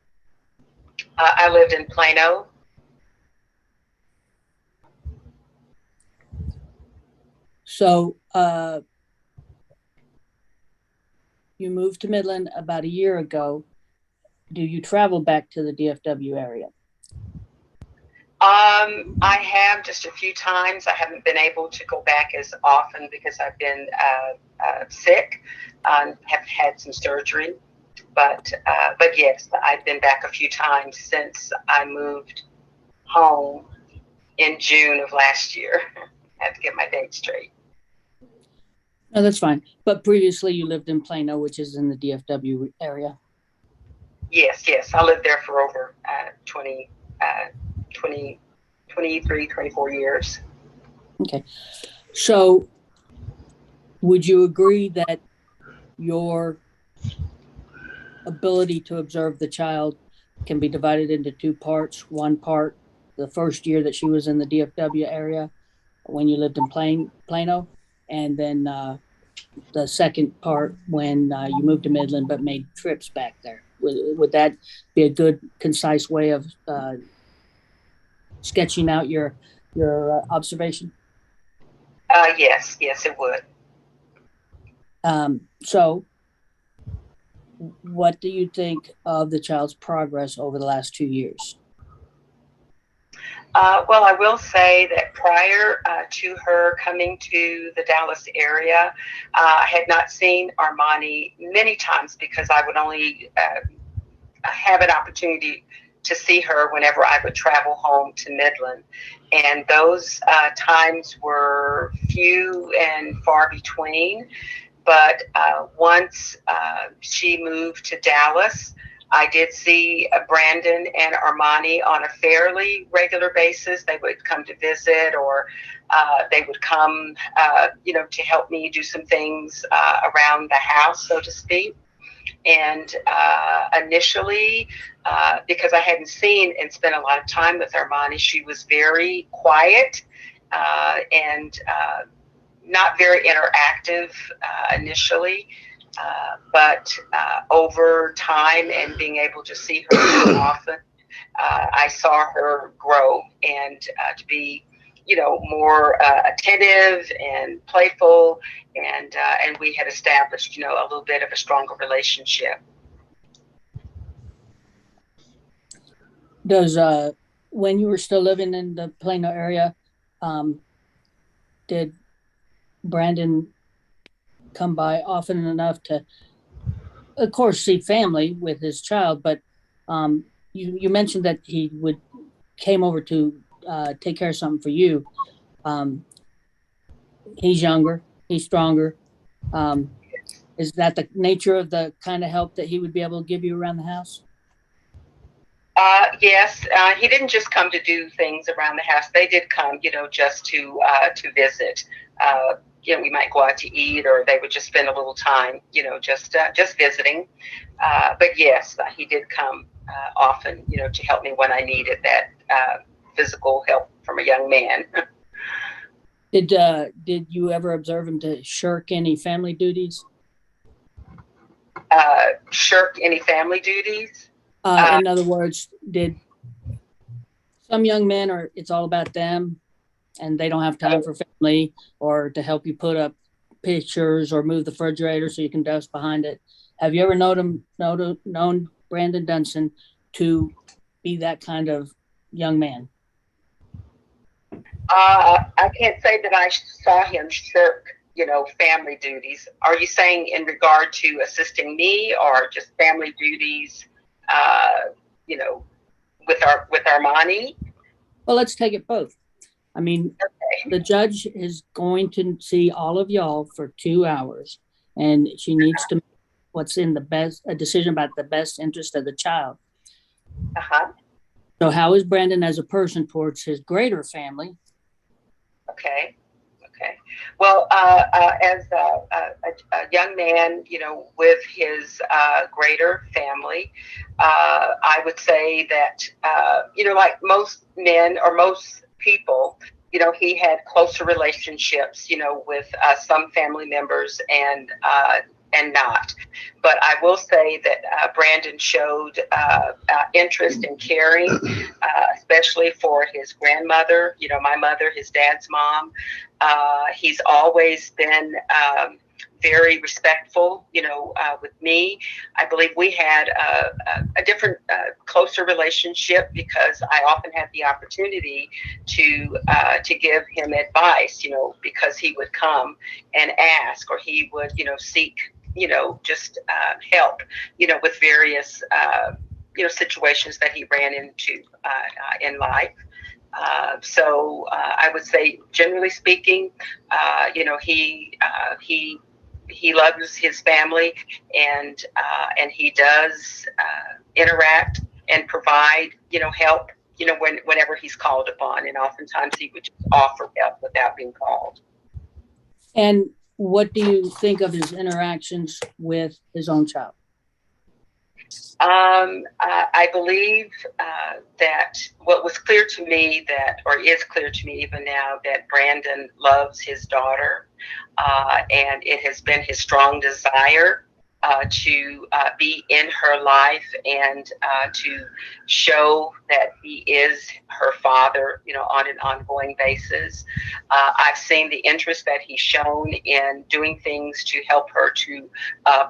Speaker 8: I lived in Plano.
Speaker 2: So you moved to Midland about a year ago. Do you travel back to the DFW area?
Speaker 8: I have just a few times. I haven't been able to go back as often because I've been sick, have had some surgery. But yes, I've been back a few times since I moved home in June of last year. I have to get my dates straight.
Speaker 2: No, that's fine. But previously you lived in Plano, which is in the DFW area.
Speaker 8: Yes. I lived there for over 24 years.
Speaker 2: Okay. So would you agree that your ability to observe the child can be divided into two parts? One part, the first year that she was in the DFW area when you lived in Plano, and then the second part when you moved to Midland but made trips back there. Would that be a good, concise way of sketching out your observation?
Speaker 8: Yes, it would.
Speaker 2: So what do you think of the child's progress over the last 2 years?
Speaker 8: Well, I will say that prior to her coming to the Dallas area, I had not seen Armani many times because I would only have an opportunity to see her whenever I would travel home to Midland. And those times were few and far between. But once she moved to Dallas, I did see Brandon and Armani on a fairly regular basis. They would come to visit, or they would come, to help me do some things around the house, so to speak. And initially, because I hadn't seen and spent a lot of time with Armani, she was very quiet and not very interactive initially. But over time and being able to see her more often, I saw her grow and to be, more attentive and playful, and we had established, a little bit of a stronger relationship.
Speaker 2: Does when you were still living in the Plano area, did Brandon come by often enough to, of course, see family with his child? But you mentioned that he came over to take care of something for you. He's younger, he's stronger. Is that the nature of the kind of help that he would be able to give you around the house?
Speaker 8: Yes, he didn't just come to do things around the house. They did come, just to visit. We might go out to eat, or they would just spend a little time, just visiting. But yes, he did come often, to help me when I needed that physical help from a young man.
Speaker 2: Did you ever observe him to shirk any family duties?
Speaker 8: Shirk any family duties?
Speaker 2: In other words, did some young men, or it's all about them and they don't have time for family or to help you put up pictures or move the refrigerator so you can dust behind it? Have you ever known Brandon Dunson to be that kind of young man?
Speaker 8: I can't say that I saw him shirk, family duties. Are you saying in regard to assisting me, or just family duties, with Armani?
Speaker 2: Well, let's take it both. I mean, okay. The judge is going to see all of y'all for 2 hours, and she needs to make what's in a decision about the best interest of the child. So how is Brandon as a person towards his greater family?
Speaker 8: Okay. Well, as a young man, with his greater family, I would say that, like most men or most people, he had closer relationships, with some family members, and and not. But I will say that Brandon showed interest in caring, especially for his grandmother, my mother, his dad's mom. He's always been very respectful, with me. I believe we had a different, closer relationship because I often had the opportunity to give him advice, because he would come and ask, or he would, seek, just help, with various, situations that he ran into in life. So I would say, generally speaking, he loves his family, and he does interact and provide, help, whenever he's called upon, and oftentimes he would just offer help without being called.
Speaker 2: And what do you think of his interactions with his own child?
Speaker 8: I believe that what was clear to me or is clear to me even now, that Brandon loves his daughter, and it has been his strong desire to be in her life and to show that he is her father, on an ongoing basis. I've seen the interest that he's shown in doing things to help her to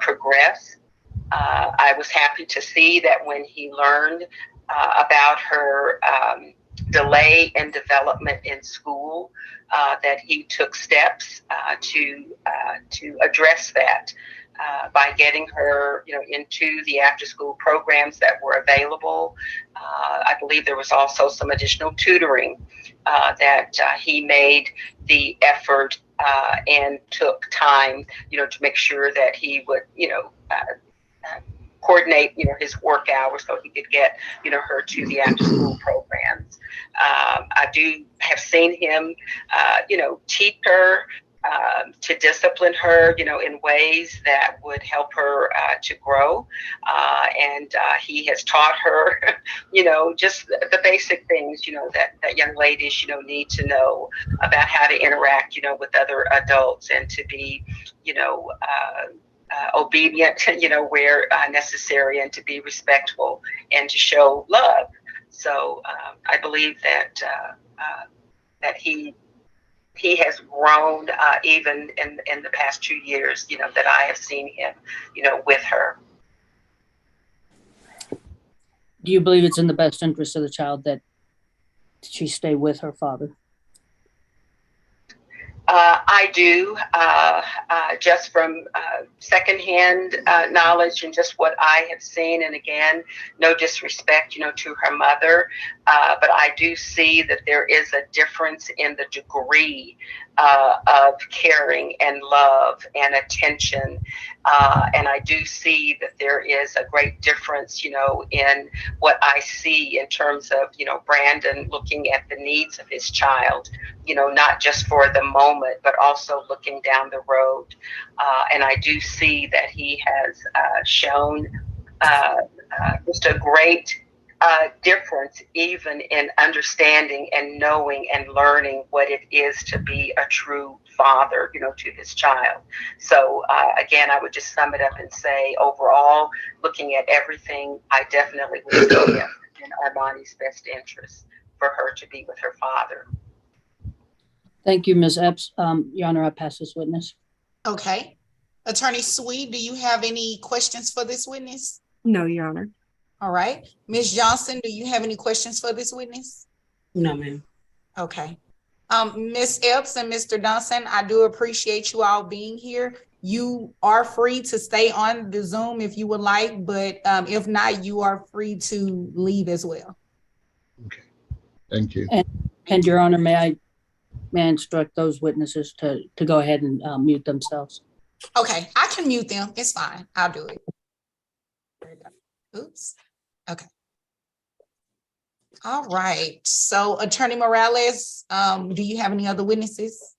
Speaker 8: progress. I was happy to see that when he learned about her delay in development in school, that he took steps to address that by getting her, into the after-school programs that were available. I believe there was also some additional tutoring that he made the effort and took time, to make sure that he would, coordinate, his work hours so he could get, her to the after school programs. I do have seen him, teach her, to discipline her, in ways that would help her to grow. And he has taught her, just the basic things, that young ladies, need to know about how to interact, with other adults, and to be, obedient, where necessary, and to be respectful and to show love. So I believe that that he has grown even in the past 2 years, that I have seen him, with her.
Speaker 2: Do you believe it's in the best interest of the child that she stay with her father?
Speaker 8: I do, just from secondhand knowledge and just what I have seen. And again, no disrespect, to her mother, but I do see that there is a difference in the degree of caring and love and attention. And I do see that there is a great difference, in what I see in terms of, Brandon looking at the needs of his child, not just for the moment, but also looking down the road. And I do see that he has shown just a great difference, even in understanding and knowing and learning what it is to be a true father, to his child. So again, I would just sum it up and say, overall, looking at everything, I definitely would say yes, in Armani's best interest for her to be with her father.
Speaker 2: Thank you, Ms. Epps. Your Honor, I pass this witness.
Speaker 3: Okay. Attorney Swede, do you have any questions for this witness?
Speaker 4: No, Your Honor.
Speaker 3: All right. Ms. Johnson, do you have any questions for this witness?
Speaker 5: No, ma'am.
Speaker 3: Okay. Ms. Epps and Mr. Dunson, I do appreciate you all being here. You are free to stay on the Zoom if you would like, but if not, you are free to leave as well.
Speaker 7: Okay, thank you.
Speaker 2: And Your Honor, may I instruct those witnesses to go ahead and mute themselves?
Speaker 3: Okay, I can mute them. It's fine. I'll do it. Oops. Okay. All right. So Attorney Morales, do you have any other witnesses?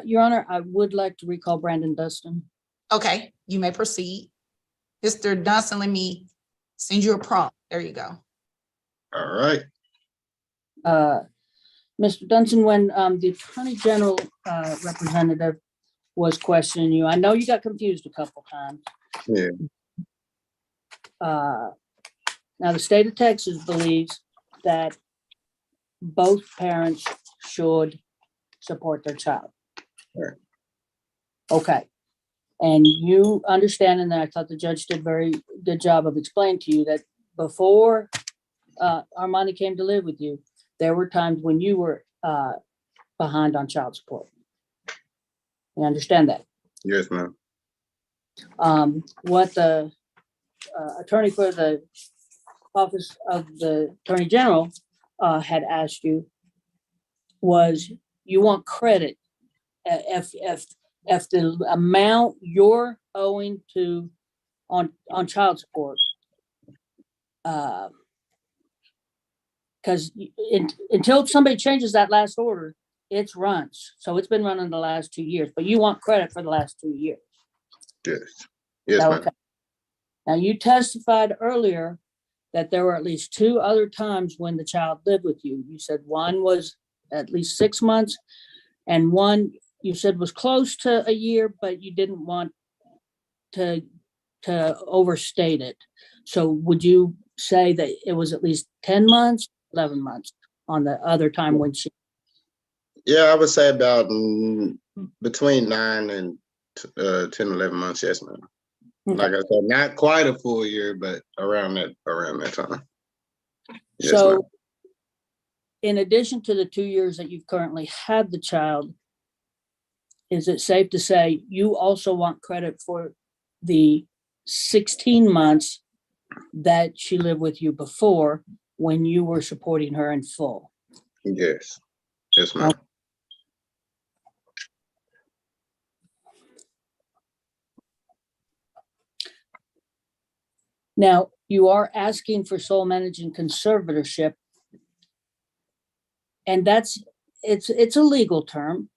Speaker 2: Your Honor, I would like to recall Brandon Dustin.
Speaker 3: Okay, you may proceed. Mr. Dunson, let me send you a prompt. There you go.
Speaker 9: All right.
Speaker 2: Mr. Dunson, when the Attorney General representative was questioning you. I know you got confused a couple times.
Speaker 1: Yeah.
Speaker 2: Now, the state of Texas believes that both parents should support their child.
Speaker 1: Right.
Speaker 2: Okay. And you understand, and I thought the judge did a very good job of explaining to you that before Armani came to live with you, there were times when you were behind on child support. You understand that?
Speaker 1: Yes, ma'am.
Speaker 2: What the attorney for the Office of the Attorney General had asked you was you want credit if the amount you're owing to on child support, because until somebody changes that last order, it runs. So it's been running the last 2 years, but you want credit for the last 2 years.
Speaker 1: Yes. Yes,
Speaker 2: Okay.
Speaker 1: ma'am.
Speaker 2: Now, you testified earlier that there were at least 2 other times when the child lived with you. You said one was at least 6 months, and one you said was close to a year, but you didn't want to overstate it. So would you say that it was at least 10 months, 11 months on the other time when she?
Speaker 1: Yeah, I would say about between 9 and 10, 11 months. Yes, ma'am.
Speaker 2: Okay.
Speaker 1: Like I said, not quite a full year, but around that time. Yes,
Speaker 2: So
Speaker 1: ma'am.
Speaker 2: in addition to the 2 years that you've currently had the child, is it safe to say you also want credit for the 16 months that she lived with you before when you were supporting her in full?
Speaker 1: Yes. Yes, ma'am.
Speaker 2: Okay. Now, you are asking for sole managing conservatorship, and it's a legal term.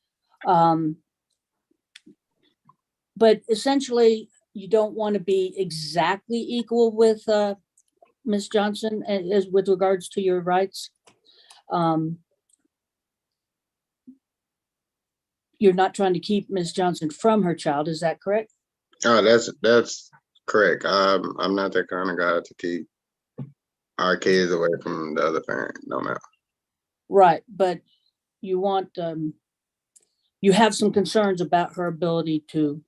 Speaker 2: But essentially, you don't want to be exactly equal with Ms. Johnson as with regards to your rights. You're not trying to keep Ms. Johnson from her child, is that correct?
Speaker 1: Oh, that's correct. I'm not that kind of guy to keep our kids away from the other parent. No, ma'am.
Speaker 2: Right, but you want, you have some concerns about her ability to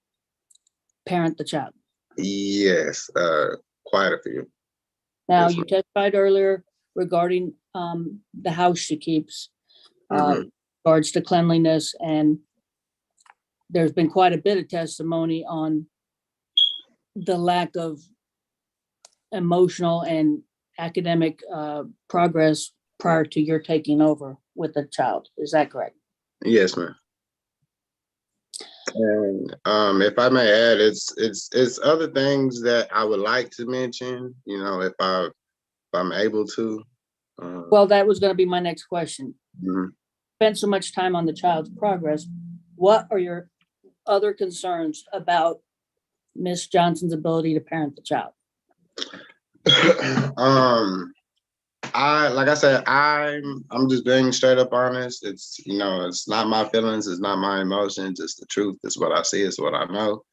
Speaker 2: parent the child.
Speaker 1: Yes, quite a few.
Speaker 2: Now,
Speaker 1: Yes,
Speaker 2: you
Speaker 1: ma'am.
Speaker 2: testified earlier regarding the house she keeps, regards to cleanliness, and there's been quite a bit of testimony on the lack of emotional and academic progress prior to your taking over with the child. Is that correct?
Speaker 1: Yes, ma'am. And if I may add, it's other things that I would like to mention. You know, if I'm able to.
Speaker 2: Well, that was going to be my next question.
Speaker 1: Mhm.
Speaker 2: Spent so much time on the child's progress. What are your other concerns about Miss Johnson's ability to parent the child?
Speaker 1: Like I said, I'm just being straight up honest. It's, you know, it's not my feelings, it's not my emotions, it's the truth. It's what I see, it's what I know.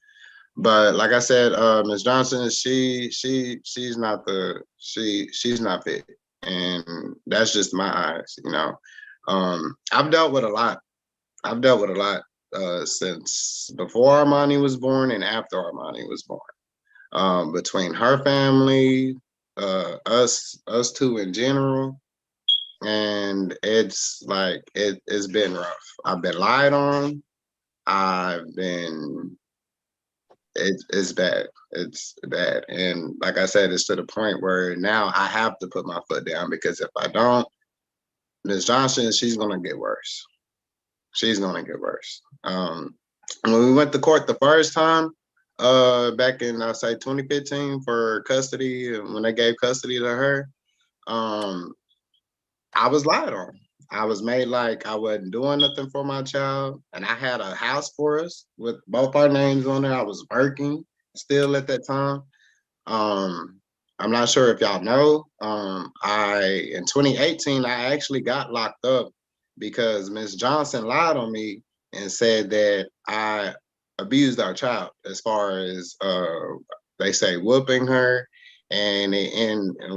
Speaker 1: But like I said, Ms. Johnson, she's not fit. And that's just my eyes, you know. I've dealt with a lot. Since before Armani was born and after Armani was born. Between her family, us two in general, and it's like it's been rough. I've been lied on. It's bad. It's bad. And like I said, it's to the point where now I have to put my foot down, because if I don't, Ms. Johnson, she's gonna get worse. She's gonna get worse. When we went to court the first time, back in I'll say 2015 for custody, when they gave custody to her, I was lied on. I was made like I wasn't doing nothing for my child, and I had a house for us with both our names on it. I was working still at that time. I'm not sure if y'all know. In 2018 I actually got locked up because Miss Johnson lied on me and said that I abused our child as far as they say whooping her, and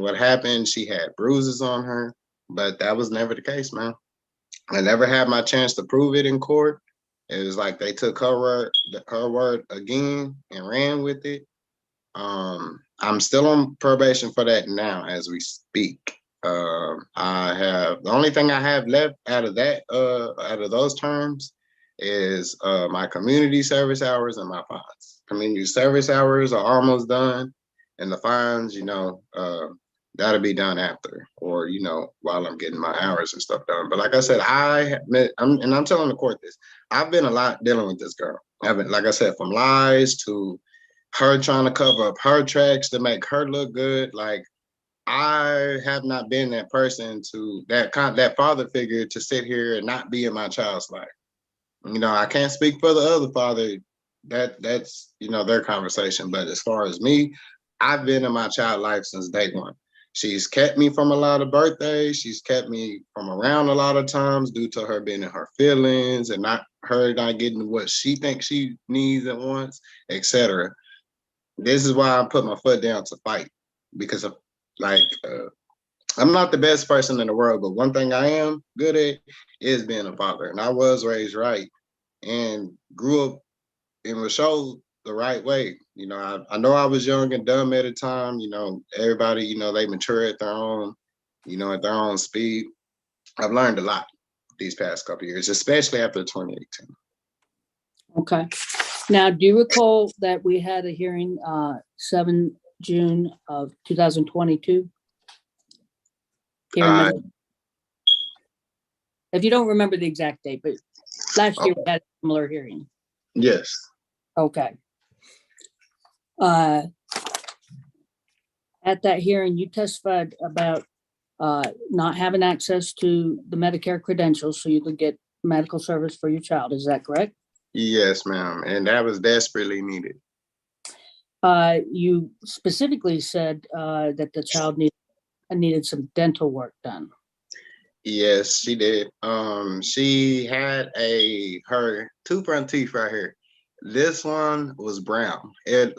Speaker 1: what happened, she had bruises on her, but that was never the case, man. I never had my chance to prove it in court. It was like they took her word again and ran with it. I'm still on probation for that now as we speak. I have the only thing I have left out of that, out of those terms, is my community service hours and my fines. Community service hours are almost done, and the fines, that'll be done after, or while I'm getting my hours and stuff done. But like I said, I'm telling the court this. I've been a lot dealing with this girl. I've been, like I said, from lies to her trying to cover up her tracks to make her look good. Like, I have not been that person to that father figure to sit here and not be in my child's life. I can't speak for the other father. That's their conversation. But as far as me, I've been in my child life since day one. She's kept me from a lot of birthdays. She's kept me from around a lot of times due to her being in her feelings and not getting what she thinks she needs and wants, etc. This is why I put my foot down to fight, because of I'm not the best person in the world, but one thing I am good at is being a father. And I was raised right and grew up and was showed the right way. I know I was young and dumb at the time. Everybody, they mature at their own, at their own speed. I've learned a lot these past couple of years, especially after 2018.
Speaker 2: Okay. Now, do you recall that we had a hearing 7 June of 2022? If you don't remember the exact date, but last year we had a similar hearing.
Speaker 1: Yes.
Speaker 2: Okay. At that hearing, you testified about not having access to the Medicare credentials so you could get medical service for your child. Is that correct?
Speaker 1: Yes, ma'am. And that was desperately needed.
Speaker 2: You specifically said that the child needed some dental work done.
Speaker 1: Yes, she did. She had her two front teeth right here. This one was brown. It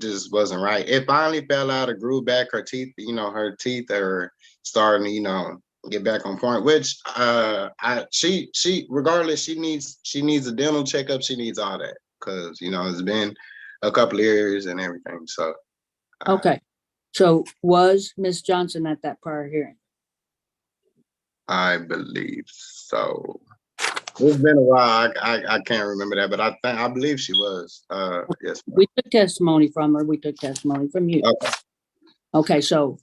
Speaker 1: just wasn't right. It finally fell out and grew back. Her teeth, her teeth are starting to, get back on point. Which she regardless, she needs a dental checkup. She needs all that because it's been a couple of years and everything. So
Speaker 2: okay. So was Miss Johnson at that prior hearing?
Speaker 1: I believe so. It's been a while. I can't remember that, but I believe she was. Yes.
Speaker 2: We took testimony from her. We took testimony from you.
Speaker 1: Okay.
Speaker 2: Okay, so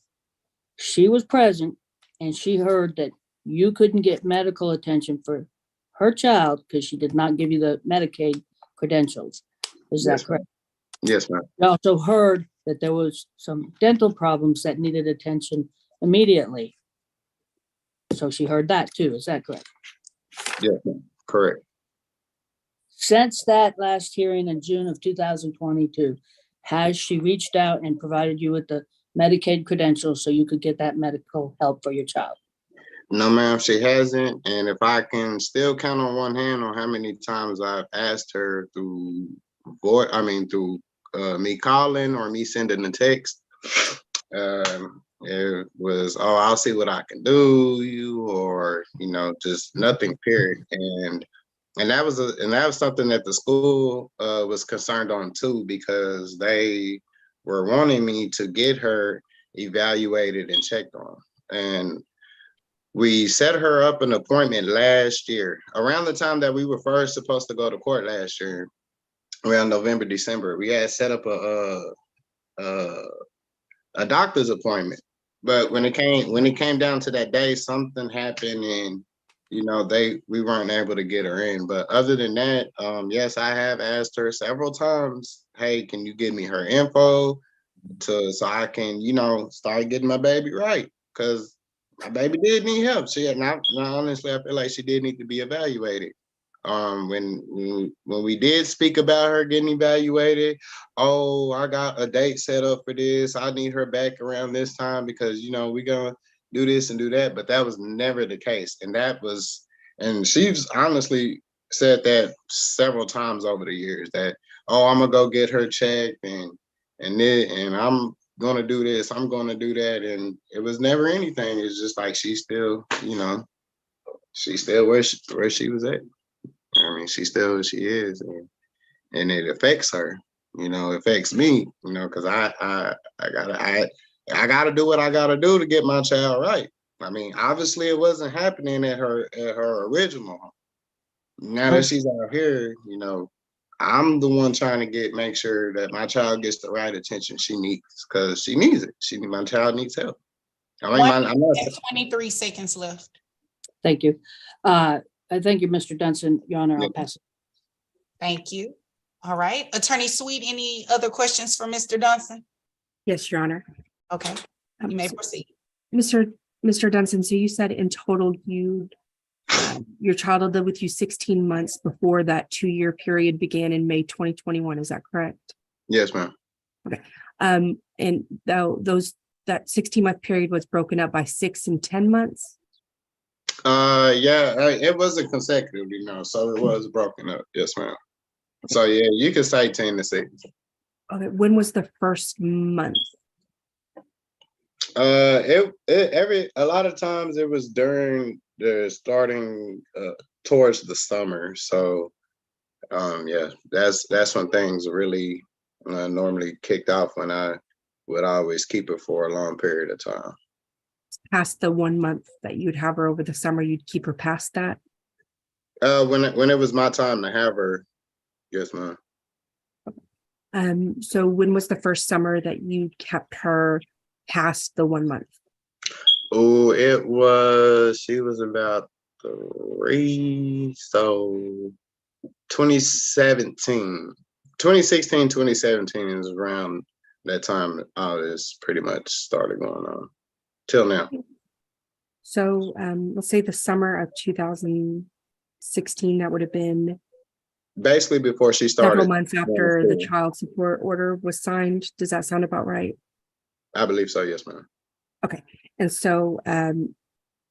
Speaker 2: she was present and she heard that you couldn't get medical attention for her child because she did not give you the Medicaid credentials. Is that correct?
Speaker 1: Yes, ma'am.
Speaker 2: She also heard that there was some dental problems that needed attention immediately. So she heard that too. Is that correct?
Speaker 1: Yes, ma'am. Correct.
Speaker 2: Since that last hearing in June of 2022, has she reached out and provided you with the Medicaid credentials so you could get that medical help for your child?
Speaker 1: No, ma'am, she hasn't. And if I can still count on one hand on how many times I've asked her through me calling or me sending a text, it was, I'll see what I can do, or just nothing, period. And that was something that the school was concerned on too, because they were wanting me to get her evaluated and checked on. And we set her up an appointment last year, around the time that we were first supposed to go to court last year, around November, December. We had set up a doctor's appointment. But when it came down to that day, something happened and we weren't able to get her in. But other than that, yes, I have asked her several times, hey, can you give me her info so I can, start getting my baby right? Because my baby did need help. Honestly, I feel like she did need to be evaluated. When we did speak about her getting evaluated, I got a date set up for this. I need her back around this time because we're gonna do this and do that. But that was never the case. And she's honestly said that several times over the years that, oh, I'm gonna go get her checked and I'm gonna do this, I'm gonna do that, and it was never anything. It's just like she's still, she's still where she was at. I mean, she's still who she is, and it affects her. It affects me. Because I gotta do what I gotta do to get my child right. I mean, obviously, it wasn't happening at her original home. Now that she's out here, I'm the one trying to make sure that my child gets the right attention she needs, because she needs it. My child needs help. I mean, I'm not.
Speaker 3: 23 seconds left.
Speaker 2: Thank you. Thank you, Mr. Dunson. Your Honor, I'll pass it.
Speaker 3: Thank you. All right. Attorney Sweet, any other questions for Mr. Dunson?
Speaker 4: Yes, Your Honor.
Speaker 3: Okay, you may proceed.
Speaker 4: Mr. Dunson, so you said in total your child had lived with you 16 months before that 2-year period began in May 2021. Is that correct?
Speaker 1: Yes, ma'am.
Speaker 4: Okay. And that 16-month period was broken up by 6 and 10 months?
Speaker 1: Yeah, it wasn't consecutive, so it was broken up. Yes, ma'am. So yeah, you could say 10 to 6.
Speaker 4: Okay. When was the first month?
Speaker 1: A lot of times it was during the starting towards the summer. So yeah, that's when things really normally kicked off, when I would always keep it for a long period of time.
Speaker 4: Past the 1 month that you'd have her over the summer, you'd keep her past that?
Speaker 1: When it was my time to have her, yes, ma'am.
Speaker 4: So when was the first summer that you kept her past the 1 month?
Speaker 1: Oh, she was about 3, so 2016, 2017 is around that time all this pretty much started going on till now.
Speaker 4: So let's say the summer of 2016, that would have been
Speaker 1: basically before she started.
Speaker 4: Several months after the child support order was signed. Does that sound about right?
Speaker 1: I believe so, yes, ma'am.
Speaker 4: Okay. And so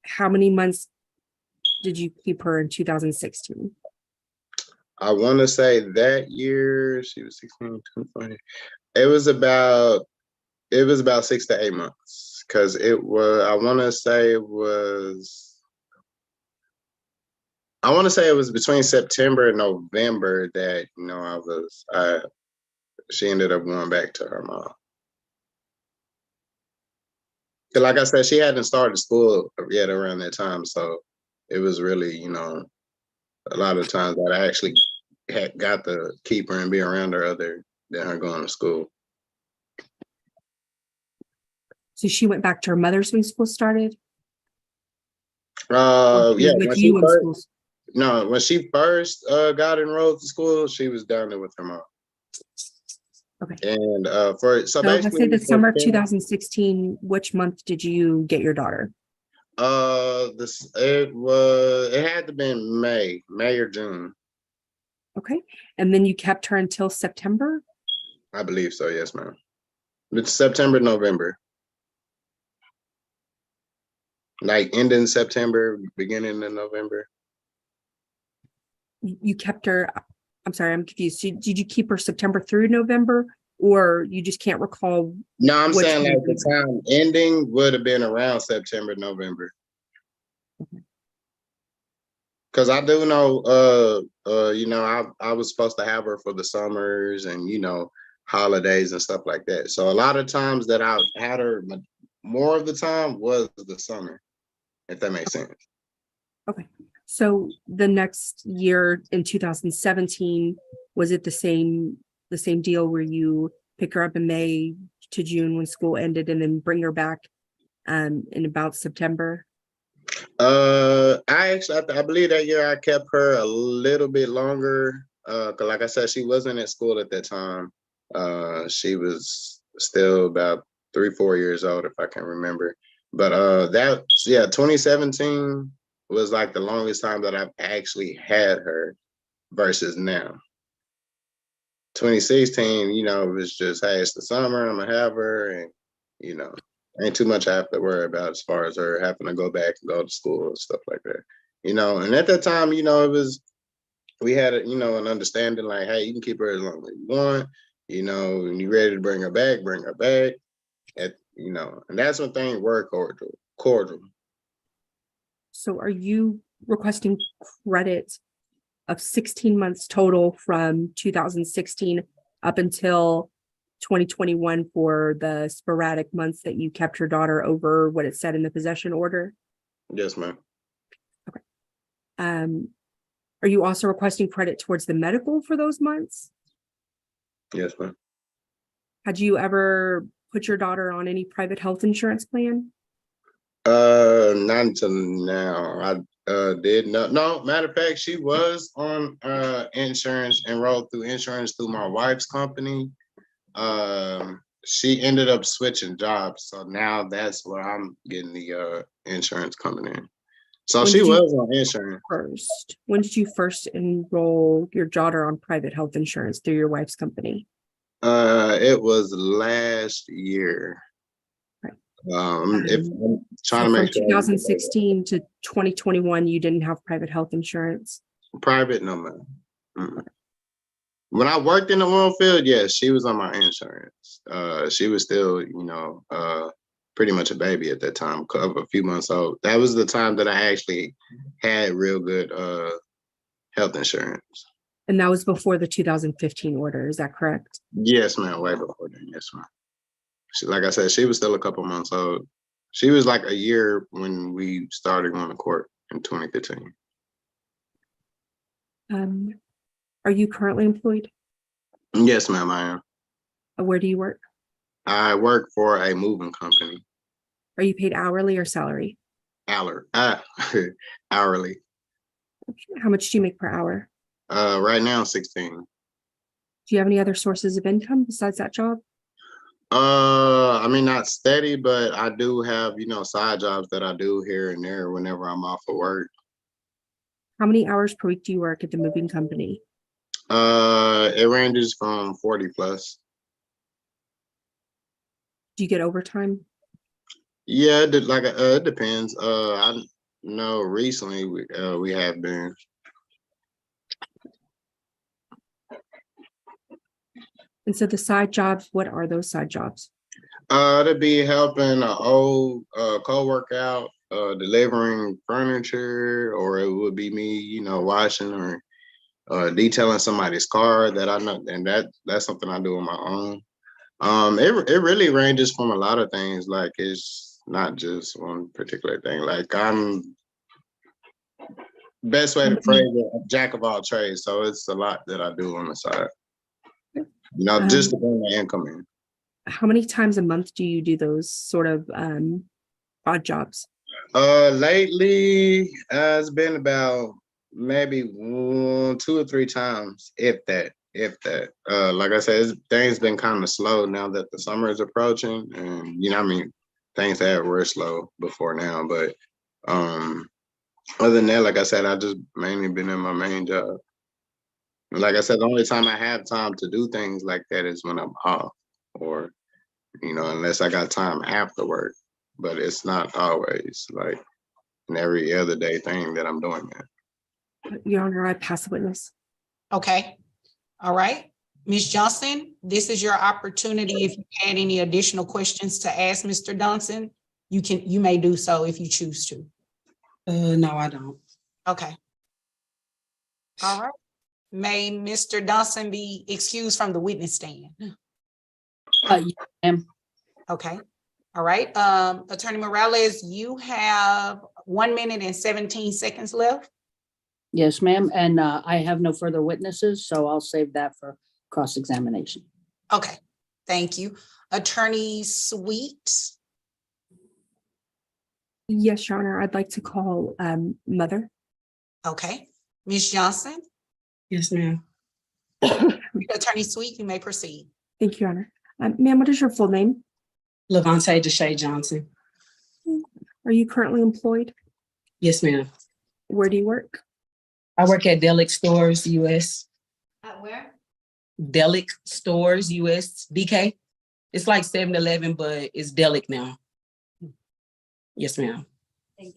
Speaker 4: how many months did you keep her in 2016?
Speaker 1: I want to say that year she was 16, 20. It was about 6 to 8 months, because it was between September and November that she ended up going back to her mom. Like I said, she hadn't started school yet around that time, so it was really, a lot of times that I actually had got to keep her and be around her other than her going to school.
Speaker 4: So she went back to her mother's when school started?
Speaker 1: Yeah.
Speaker 4: With you in school?
Speaker 1: No, when she first got enrolled to school, she was down there with her mom.
Speaker 4: Okay.
Speaker 1: And
Speaker 4: so let's say the summer of 2016, which month did you get your daughter?
Speaker 1: It had to be in May or June.
Speaker 4: Okay. And then you kept her until September?
Speaker 1: I believe so, yes, ma'am. It's September, November. Like ending September, beginning in November.
Speaker 4: You kept her, I'm sorry, I'm confused. Did you keep her September through November, or you just can't recall?
Speaker 1: No, I'm saying like the time ending would have been around September, November. Because I do know, I was supposed to have her for the summers and, holidays and stuff like that. So a lot of times that I had her, more of the time was the summer, if that makes sense.
Speaker 4: Okay. So the next year in 2017, was it the same deal where you pick her up in May to June when school ended and then bring her back in about September?
Speaker 1: I believe that year I kept her a little bit longer. Cause like I said, she wasn't at school at that time. She was still about 3-4 years old, if I can remember. But 2017 was like the longest time that I've actually had her versus now. 2016, it was just, hey, it's the summer, I'm gonna have her, and ain't too much I have to worry about as far as her having to go back and go to school and stuff like that. And at that time, it was we had a, an understanding like, hey, you can keep her as long as you want, and you ready to bring her back, bring her back. And that's when things were cordial.
Speaker 4: So are you requesting credit of 16 months total from 2016 up until 2021 for the sporadic months that you kept your daughter over what it said in the possession order?
Speaker 1: Yes, ma'am.
Speaker 4: Are you also requesting credit towards the medical for those months?
Speaker 1: Yes, ma'am.
Speaker 4: Had you ever put your daughter on any private health insurance plan?
Speaker 1: Not until now. I did not. No, matter of fact, she was on insurance, enrolled through insurance through my wife's company. She ended up switching jobs, so now that's where I'm getting the insurance coming in. So she was on insurance.
Speaker 4: When did you first enroll your daughter on private health insurance through your wife's company?
Speaker 1: It was last year.
Speaker 4: Right.
Speaker 1: If I'm trying to
Speaker 4: from
Speaker 1: make sure
Speaker 4: 2016 to 2021, you didn't have private health insurance?
Speaker 1: Private, no, ma'am. Mm-mm. When I worked in the oil field, yes, she was on my insurance. She was still, pretty much a baby at that time, a few months old. That was the time that I actually had real good health insurance.
Speaker 4: And that was before the 2015 order, is that correct?
Speaker 1: Yes, ma'am, way before then, yes, ma'am. Like I said, she was still a couple months old. She was like a year when we started going to court in 2015.
Speaker 4: Are you currently employed?
Speaker 1: Yes, ma'am, I am.
Speaker 4: Where do you work?
Speaker 1: I work for a moving company.
Speaker 4: Are you paid hourly or salary?
Speaker 1: Hourly.
Speaker 4: How much do you make per hour?
Speaker 1: Right now, 16.
Speaker 4: Do you have any other sources of income besides that job?
Speaker 1: I mean, not steady, but I do have, side jobs that I do here and there whenever I'm off of work.
Speaker 4: How many hours per week do you work at the moving company?
Speaker 1: It ranges from 40 plus.
Speaker 4: Do you get overtime?
Speaker 1: Yeah, it depends. I know recently we have been.
Speaker 4: And so the side jobs, what are those side jobs?
Speaker 1: To be helping an old co-worker out, delivering furniture, or it would be me, washing or detailing somebody's car that I know, and that's something I do on my own. It really ranges from a lot of things. Like, it's not just one particular thing. Like, I'm best way to phrase it, a jack of all trades. So it's a lot that I do on the side. Just to bring my income in.
Speaker 4: How many times a month do you do those sort of odd jobs?
Speaker 1: Lately, it's been about maybe 2 or 3 times, if that. Like I said, things been kind of slow now that the summer is approaching, and things were slow before now. But other than that, like I said, I just mainly been in my main job. Like I said, the only time I have time to do things like that is when I'm off, or unless I got time after work. But it's not always like an every other day thing that I'm doing that.
Speaker 4: Your Honor, I pass the witness.
Speaker 3: Okay. All right. Ms. Johnson, this is your opportunity. If you had any additional questions to ask Mr. Dunson, you may do so if you choose to.
Speaker 5: No, I don't.
Speaker 3: Okay. All right. May Mr. Dunson be excused from the witness stand?
Speaker 2: Yes, ma'am.
Speaker 3: Okay. All right. Attorney Morales, you have 1 minute and 17 seconds left.
Speaker 2: Yes, ma'am. And I have no further witnesses, so I'll save that for cross-examination.
Speaker 3: Okay. Thank you. Attorney Sweet.
Speaker 4: Yes, Your Honor, I'd like to call Mother.
Speaker 3: Okay. Ms. Johnson.
Speaker 5: Yes, ma'am.
Speaker 3: Attorney Sweet, you may proceed.
Speaker 4: Thank you, Your Honor. Ma'am, what is your full name?
Speaker 5: Levante Deshay Johnson.
Speaker 4: Are you currently employed?
Speaker 5: Yes, ma'am.
Speaker 4: Where do you work?
Speaker 5: I work at Delic Stores US.
Speaker 3: At where?
Speaker 5: Delic Stores US, DK. It's like 7-Eleven, but it's Delic now. Yes, ma'am.
Speaker 3: Thank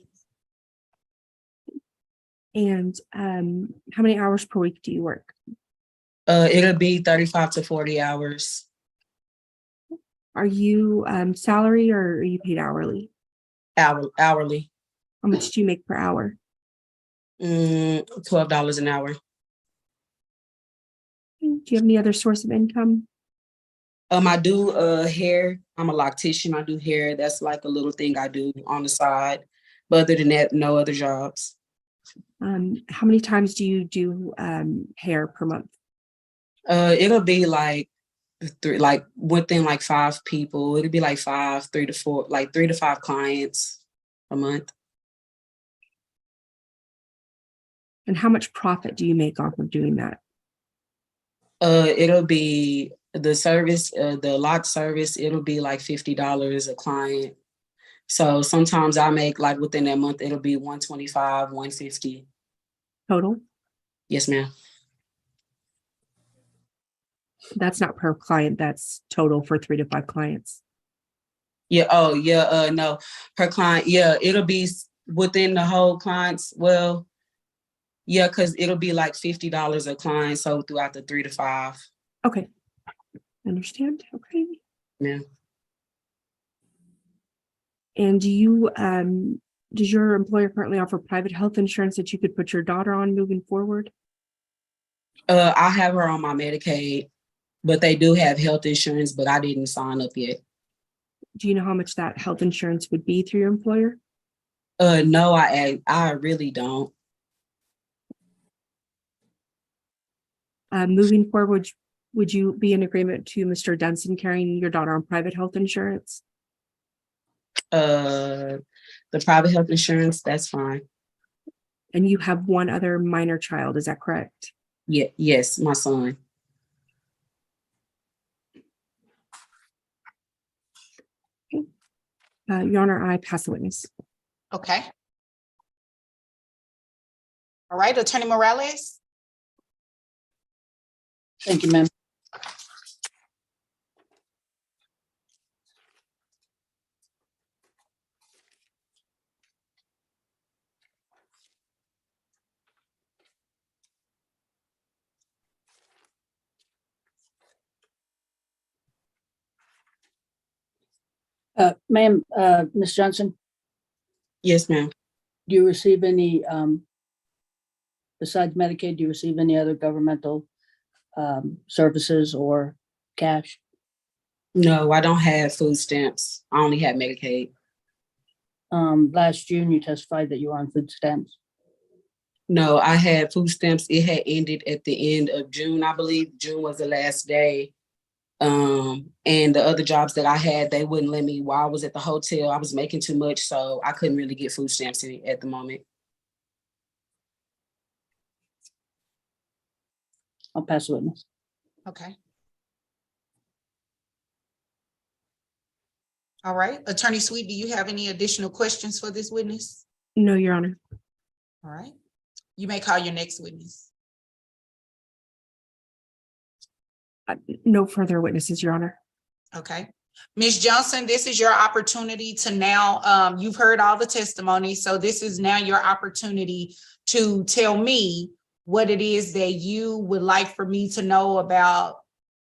Speaker 3: you.
Speaker 4: And how many hours per week do you work?
Speaker 5: It'll be 35 to 40 hours.
Speaker 4: Are you salary or are you paid hourly?
Speaker 5: Hourly.
Speaker 4: How much do you make per hour?
Speaker 5: $12 an hour.
Speaker 4: Do you have any other source of income?
Speaker 5: I do hair. I'm a loctician. I do hair. That's like a little thing I do on the side. But other than that, no other jobs.
Speaker 4: How many times do you do hair per month?
Speaker 5: It'll be like within like 5 people. It'll be like 3 to 5 clients a month.
Speaker 4: And how much profit do you make off of doing that?
Speaker 5: It'll be the service, the lock service, it'll be like $50 a client. So sometimes I make like within that month, it'll be $125, $150.
Speaker 4: Total?
Speaker 5: Yes, ma'am.
Speaker 4: That's not per client, that's total for 3 to 5 clients.
Speaker 5: Yeah. Oh, yeah. No, per client. Yeah, it'll be within the whole clients. Well, yeah, because it'll be like $50 a client. So throughout the 3 to 5.
Speaker 4: Okay. Understand. Okay.
Speaker 5: Yeah.
Speaker 4: And do you does your employer currently offer private health insurance that you could put your daughter on moving forward?
Speaker 5: I have her on my Medicaid, but they do have health insurance, but I didn't sign up yet.
Speaker 4: Do you know how much that health insurance would be through your employer?
Speaker 5: No, I really don't.
Speaker 4: Moving forward, would you be in agreement to Mr. Dunson carrying your daughter on private health insurance?
Speaker 5: The private health insurance, that's fine.
Speaker 4: And you have one other minor child, is that correct?
Speaker 5: Yeah, yes, my son.
Speaker 4: Your Honor, I pass the witness.
Speaker 3: Okay. All right, Attorney Morales.
Speaker 2: Thank you, ma'am. Ma'am, Ms. Johnson,
Speaker 5: Yes, ma'am.
Speaker 2: do you receive any, besides Medicaid, do you receive any other governmental services or cash?
Speaker 5: No, I don't have food stamps. I only have Medicaid.
Speaker 2: Last June, you testified that you were on food stamps.
Speaker 5: No, I had food stamps. It had ended at the end of June, I believe. June was the last day. And the other jobs that I had, they wouldn't let me. While I was at the hotel, I was making too much, so I couldn't really get food stamps at the moment.
Speaker 2: I'll pass the witness.
Speaker 3: Okay. All right, Attorney Sweet, do you have any additional questions for this witness?
Speaker 4: No, Your Honor.
Speaker 3: All right, you may call your next witness.
Speaker 4: No further witnesses, Your Honor.
Speaker 3: Okay. Ms. Johnson, this is your opportunity to now, you've heard all the testimony, so this is now your opportunity to tell me what it is that you would like for me to know about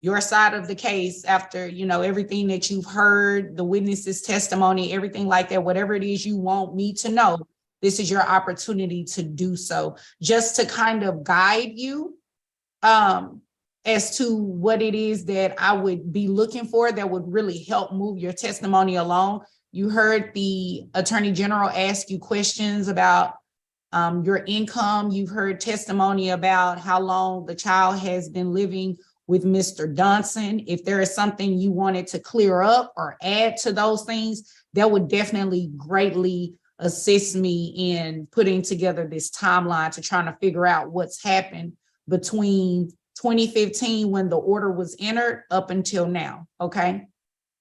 Speaker 3: your side of the case after, you know, everything that you've heard, the witness's testimony, everything like that, whatever it is you want me to know, this is your opportunity to do so, just to kind of guide you as to what it is that I would be looking for that would really help move your testimony along. You heard the Attorney General ask you questions about your income. You've heard testimony about how long the child has been living with Mr. Dunson. If there is something you wanted to clear up or add to those things, that would definitely greatly assist me in putting together this timeline to trying to figure out what's happened between 2015 when the order was entered up until now. Okay.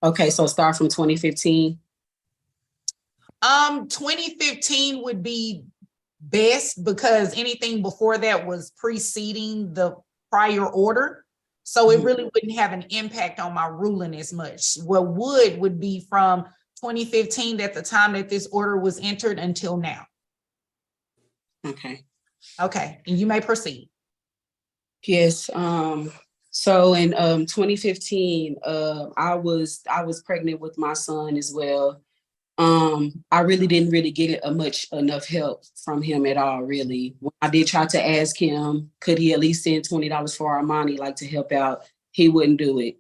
Speaker 5: Okay, so start from 2015.
Speaker 3: 2015 would be best because anything before that was preceding the prior order. So it really wouldn't have an impact on my ruling as much. What would be from 2015 at the time that this order was entered until now.
Speaker 5: Okay.
Speaker 3: Okay, and you may proceed.
Speaker 5: Yes, so in 2015, I was pregnant with my son as well. I really didn't get enough help from him at all, really. When I did try to ask him, could he at least send $20 for Armani, like to help out, he wouldn't do it.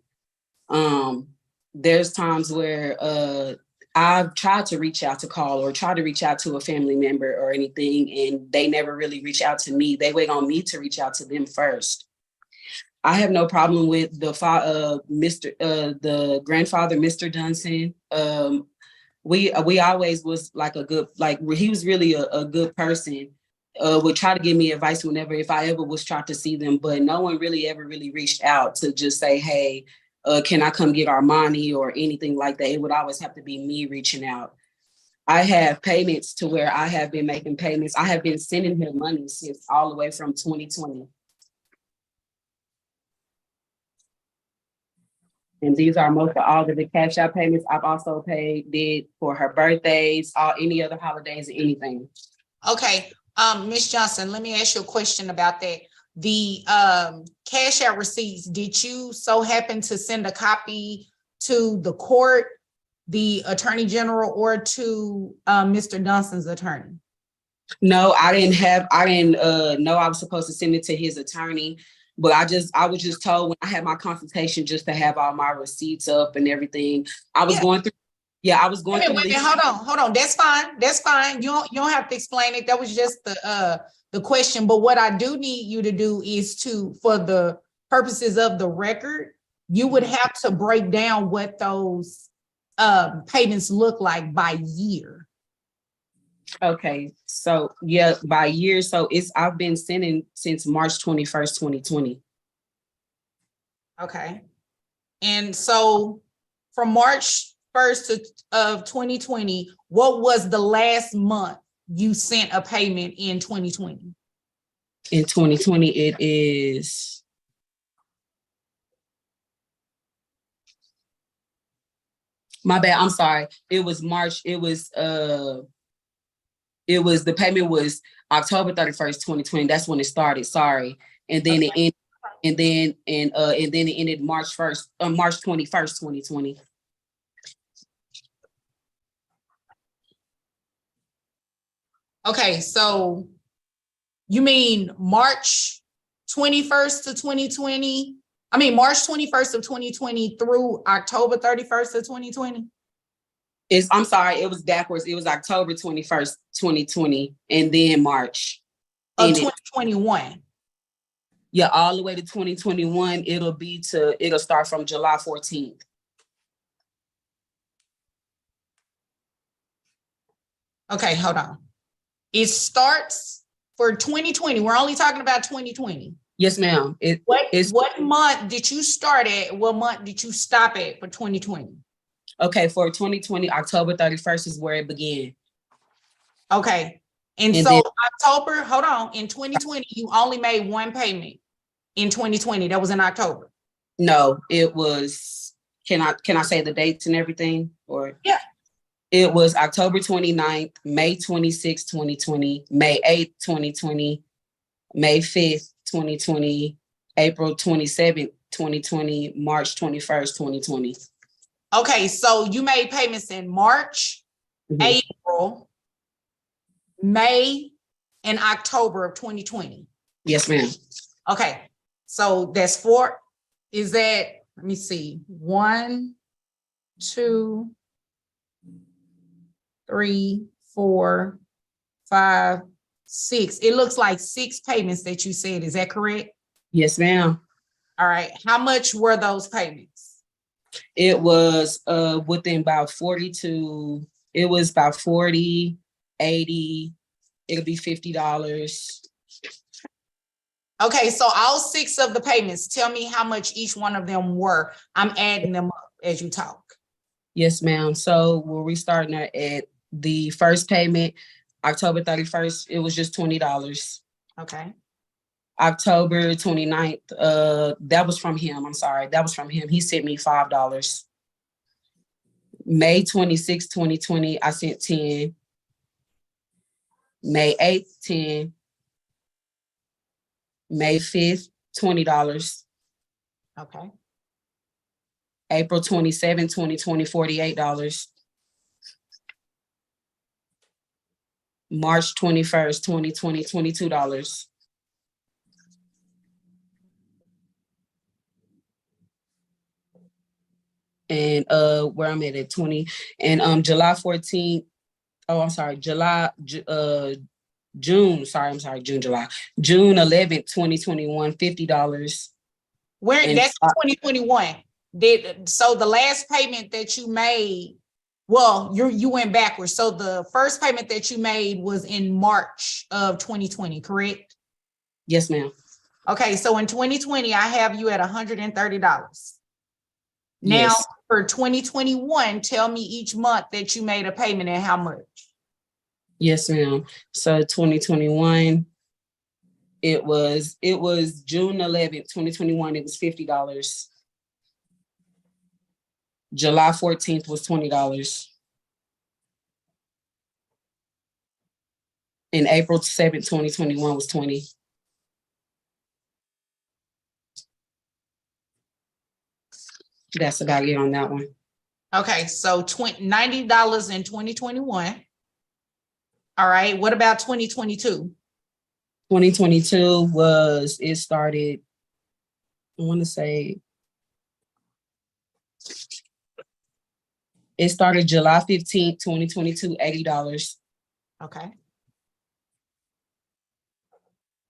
Speaker 5: There's times where I've tried to reach out to call or try to reach out to a family member or anything, and they never really reach out to me. They wait on me to reach out to them first. I have no problem with the grandfather, Mr. Dunson. We always was like he was really a good person. Would try to give me advice whenever, if I ever was trying to see them, but no one really ever reached out to just say, hey, can I come get Armani or anything like that? It would always have to be me reaching out. I have payments to where I have been making payments. I have been sending him money since all the way from 2020. And these are most of all of the cash out payments I've also did for her birthdays, any other holidays, anything.
Speaker 3: Okay, Ms. Johnson, let me ask you a question about that. The cash out receipts, did you so happen to send a copy to the court, the attorney general, or to Mr. Dunson's attorney?
Speaker 5: No, I didn't know I was supposed to send it to his attorney. But I was just told when I had my consultation just to have all my receipts up and everything. I was going through. Yeah, I was going through.
Speaker 3: Wait a minute, hold on. That's fine. You don't have to explain it. That was just the question. But what I do need you to do is for the purposes of the record, you would have to break down what those payments look like by year.
Speaker 5: Okay, so yeah, by year. So I've been sending since March 21st, 2020.
Speaker 3: Okay. And so from March 1st of 2020, what was the last month you sent a payment in 2020?
Speaker 5: In 2020, it is. My bad, I'm sorry. It was March, the payment was October 31st, 2020. That's when it started. Sorry. And then it ended March 21st, 2020.
Speaker 3: Okay, so you mean March 21st to 2020? I mean March 21st of 2020 through October 31st of 2020?
Speaker 5: I'm sorry, it was backwards. It was October 21st, 2020, and then March.
Speaker 3: Of 2021.
Speaker 5: Yeah, all the way to 2021. It'll start from July 14th.
Speaker 3: Okay, hold on. It starts for 2020. We're only talking about 2020.
Speaker 5: Yes, ma'am.
Speaker 3: What month did you start at? What month did you stop at for 2020?
Speaker 5: Okay, for 2020, October 31st is where it began.
Speaker 3: Okay. And so October, hold on, in 2020, you only made one payment in 2020. That was in October.
Speaker 5: No, it was, can I say the dates and everything? Or
Speaker 3: yeah.
Speaker 5: It was October 29th, May 26th, 2020, May 8th, 2020, May 5th, 2020, April 27th, 2020, March 21st, 2020.
Speaker 3: Okay, so you made payments in March, April, May, and October of 2020.
Speaker 5: Yes, ma'am.
Speaker 3: Okay, so that's four. Is that, let me see, 1, 2, 3, 4, 5, 6. It looks like 6 payments that you said. Is that correct?
Speaker 5: Yes, ma'am.
Speaker 3: All right. How much were those payments?
Speaker 5: It was within about 42. It was about 40, 80. It'll be $50.
Speaker 3: Okay, so all 6 of the payments, tell me how much each one of them were. I'm adding them up as you talk.
Speaker 5: Yes, ma'am. So we're starting at the first payment, October 31st, it was just $20.
Speaker 3: Okay.
Speaker 5: October 29th, that was from him. I'm sorry. That was from him. He sent me $5. May 26th, 2020, I sent 10. May 8th, 10. May 5th, $20.
Speaker 3: Okay.
Speaker 5: April 27, 2020, $48. March 21st, 2020, $22. And where I'm at 20, and July 14th, oh, I'm sorry, June 11th, 2021, $50.
Speaker 3: Where that's 2021. So the last payment that you made, well, you went backwards. So the first payment that you made was in March of 2020, correct?
Speaker 5: Yes, ma'am.
Speaker 3: Okay, so in 2020, I have you at $130. Now,
Speaker 5: Yes.
Speaker 3: for 2021, tell me each month that you made a payment and how much.
Speaker 5: Yes, ma'am. So 2021, it was June 11th, 2021, it was $50. July 14th was $20. And April 7th, 2021 was $20. That's about it on that one.
Speaker 3: Okay, so $90 in 2021. All right, what about 2022?
Speaker 5: 2022 it started, I want to say, it started July 15th, 2022, $80.
Speaker 3: Okay.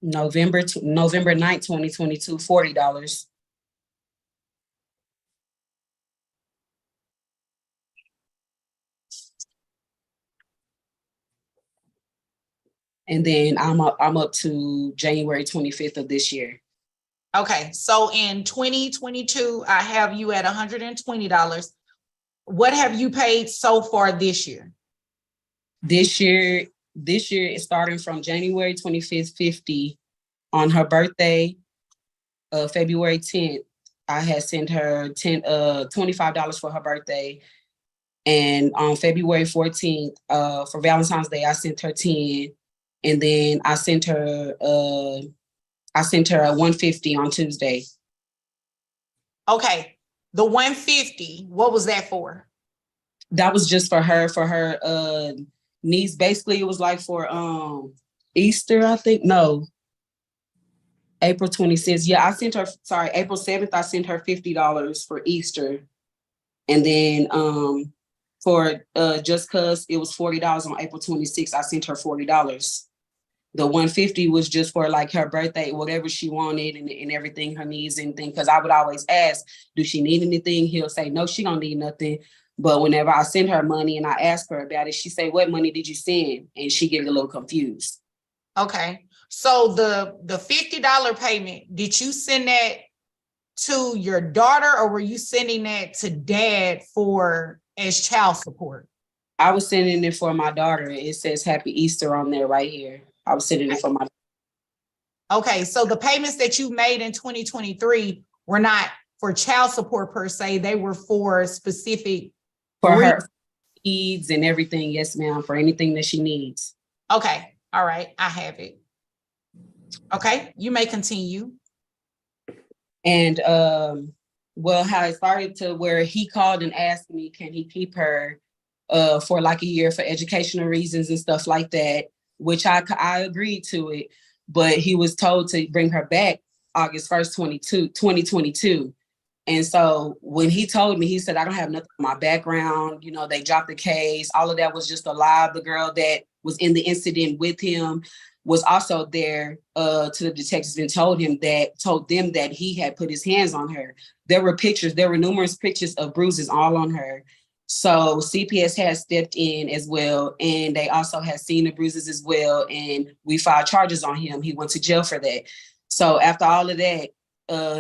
Speaker 5: November 9th, 2022, $40. And then I'm up to January 25th of this year.
Speaker 3: Okay, so in 2022, I have you at $120. What have you paid so far this year?
Speaker 5: This year is starting from January 25th, $50. On her birthday, February 10th, I had sent her $25 for her birthday. And on February 14th, for Valentine's Day, I sent her 10. And then I sent her a $150 on Tuesday.
Speaker 3: Okay, the $150, what was that for?
Speaker 5: That was just for her niece. Basically, it was like for Easter, I think. No, April 26th. Yeah, April 7th, I sent her $50 for Easter. And then for just cause it was $40 on April 26th, I sent her $40. The $150 was just for like her birthday, whatever she wanted and everything, her needs and things. Because I would always ask, do she need anything? He'll say, no, she don't need nothing. But whenever I send her money and I ask her about it, she say, what money did you send? And she get a little confused.
Speaker 3: Okay, so the $50 payment, did you send that to your daughter or were you sending that to dad as child support?
Speaker 5: I was sending it for my daughter. It says Happy Easter on there right here. I was sending it for my daughter.
Speaker 3: Okay, so the payments that you made in 2023 were not for child support per se, they were for specific
Speaker 5: for her needs and everything. Yes, ma'am, for anything that she needs.
Speaker 3: Okay, all right, I have it. Okay, you may continue.
Speaker 5: And how it started to where he called and asked me, can he keep her for like a year for educational reasons and stuff like that, which I agreed to it, but he was told to bring her back August 1st, 2022. And so when he told me, he said, I don't have nothing on my background. You know, they dropped the case. All of that was just a lie. The girl that was in the incident with him was also there to the detectives and told them that he had put his hands on her. There were numerous pictures of bruises all on her. So CPS has stepped in as well, and they also had seen the bruises as well, and we filed charges on him. He went to jail for that. So after all of that,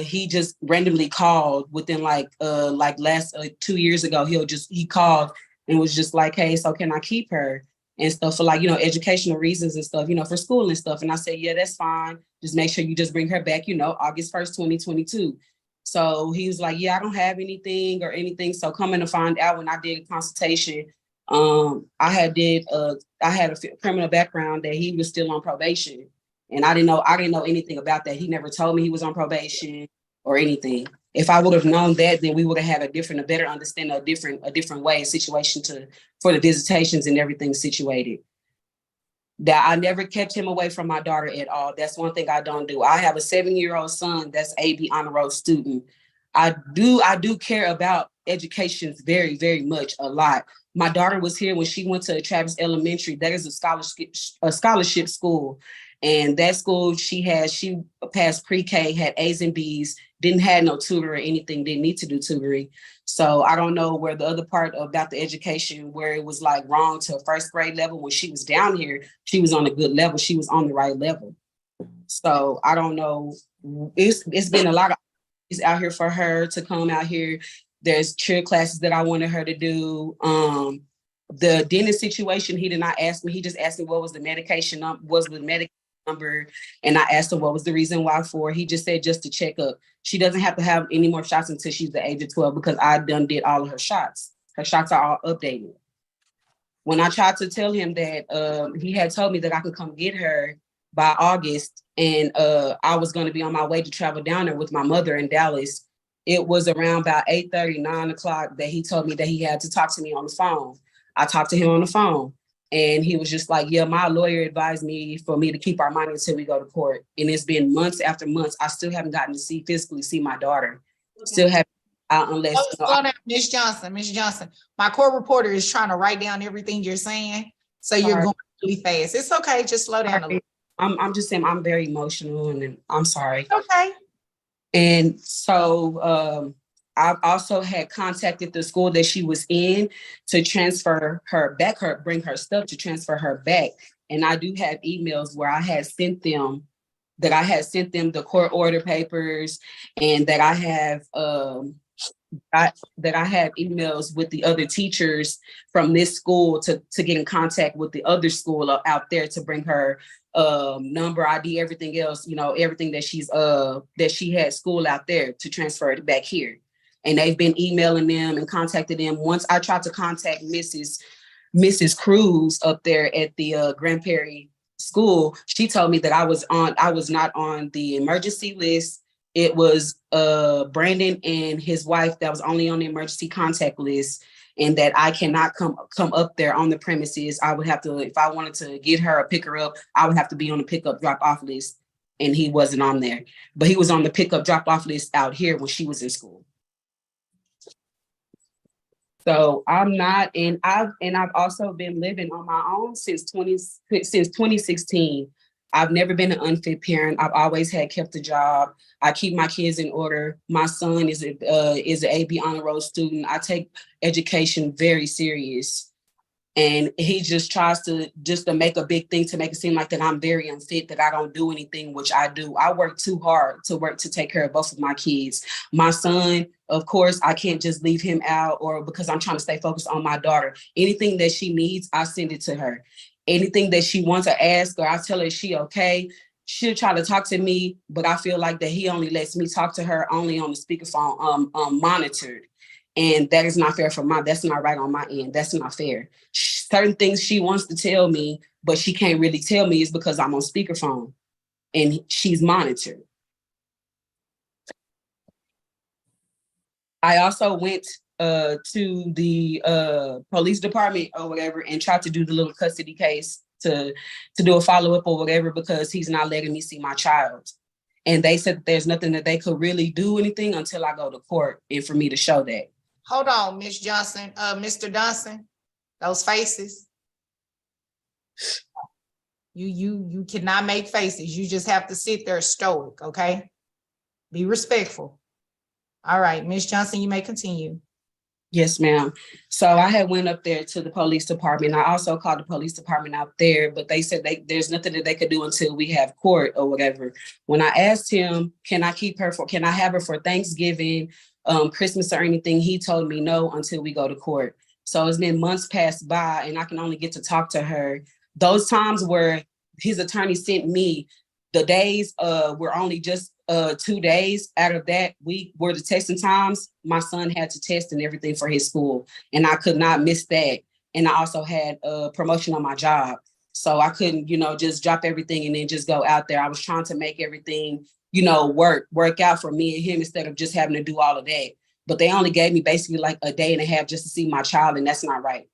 Speaker 5: he just randomly called within last 2 years ago. He called and was just like, hey, so can I keep her and stuff for educational reasons and stuff, for school and stuff. And I said, yeah, that's fine. Just make sure you just bring her back, August 1st, 2022. So he was like, yeah, I don't have anything. So coming to find out when I did a consultation, I had a criminal background that he was still on probation. And I didn't know anything about that. He never told me he was on probation or anything. If I would have known that, then we would have had a better understanding, a different way, situation for the visitations and everything situated. That I never kept him away from my daughter at all. That's one thing I don't do. I have a 7-year-old son that's AB honor roll student. I do care about education very, very much, a lot. My daughter was here when she went to Travis Elementary. That is a scholarship school. And that school she passed pre-K, had A's and B's, didn't have no tutor or anything, didn't need to do tutoring. So I don't know where the other part about the education, where it was like wrong to a first grade level. When she was down here, she was on a good level. She was on the right level. So I don't know. It's been a lot of out here for her to come out here. There's cheer classes that I wanted her to do. The dentist situation, he did not ask me. He just asked me what was the medication number, and I asked her what was the reason why for. He just said just to check up. She doesn't have to have any more shots until she's the age of 12 because I did all of her shots. Her shots are all updated. When I tried to tell him that he had told me that I could come get her by August, and I was going to be on my way to travel down there with my mother in Dallas. It was around about 8:30, 9 o'clock that he told me that he had to talk to me on the phone. I talked to him on the phone, and he was just like, yeah, my lawyer advised me for me to keep our money until we go to court. And it's been months after months. I still haven't gotten to physically see my daughter. Still haven't, unless.
Speaker 3: Miss Johnson, my court reporter is trying to write down everything you're saying. So you're going really fast. It's okay. Just slow down a little.
Speaker 5: I'm just saying I'm very emotional, and I'm sorry.
Speaker 3: Okay.
Speaker 5: And so I've also had contacted the school that she was in to transfer her back, bring her stuff to transfer her back. And I do have emails where I had sent them the court order papers, and that I have emails with the other teachers from this school to get in contact with the other school out there to bring her number, ID, everything else, everything that she had school out there to transfer it back here. And they've been emailing them and contacted them. Once I tried to contact Mrs. Cruz up there at the Grand Prairie school, she told me that I was not on the emergency list. It was Brandon and his wife that was only on the emergency contact list, and that I cannot come up there on the premises. I would have to, if I wanted to get her or pick her up, I would have to be on the pickup drop off list, and he wasn't on there. But he was on the pickup drop off list out here when she was in school. So I'm not, and I've also been living on my own since 2016. I've never been an unfit parent. I've always kept a job. I keep my kids in order. My son is an AB honor roll student. I take education very serious. And he just tries to make a big thing to make it seem like that I'm very unfit, that I don't do anything, which I do. I work too hard to take care of both of my kids. My son, of course, I can't just leave him out, or because I'm trying to stay focused on my daughter. Anything that she needs, I send it to her. Anything that she wants to ask her, I tell her she okay. She'll try to talk to me, but I feel like that he only lets me talk to her only on the speakerphone, monitored. And that is not fair that's not right on my end. That's not fair. Certain things she wants to tell me, but she can't really tell me is because I'm on speakerphone and she's monitored. I also went to the police department or whatever and tried to do the little custody case to do a follow-up or whatever, because he's not letting me see my child. And they said that there's nothing that they could really do anything until I go to court and for me to show that.
Speaker 3: Hold on, Miss Johnson, Mr. Dunson, those faces. You cannot make faces. You just have to sit there stoic, okay? Be respectful. All right, Miss Johnson, you may continue.
Speaker 5: Yes, ma'am. So I had went up there to the police department. I also called the police department out there, but they said there's nothing that they could do until we have court or whatever. When I asked him, can I have her for Thanksgiving, Christmas or anything, he told me no until we go to court. So it's been months passed by and I can only get to talk to her. Those times where his attorney sent me, the days were only just 2 days out of that week were the testing times. My son had to test and everything for his school, and I could not miss that. And I also had a promotion on my job. So I couldn't, just drop everything and then just go out there. I was trying to make everything, work out for me and him instead of just having to do all of that. But they only gave me basically like a day and a half just to see my child, and that's not right.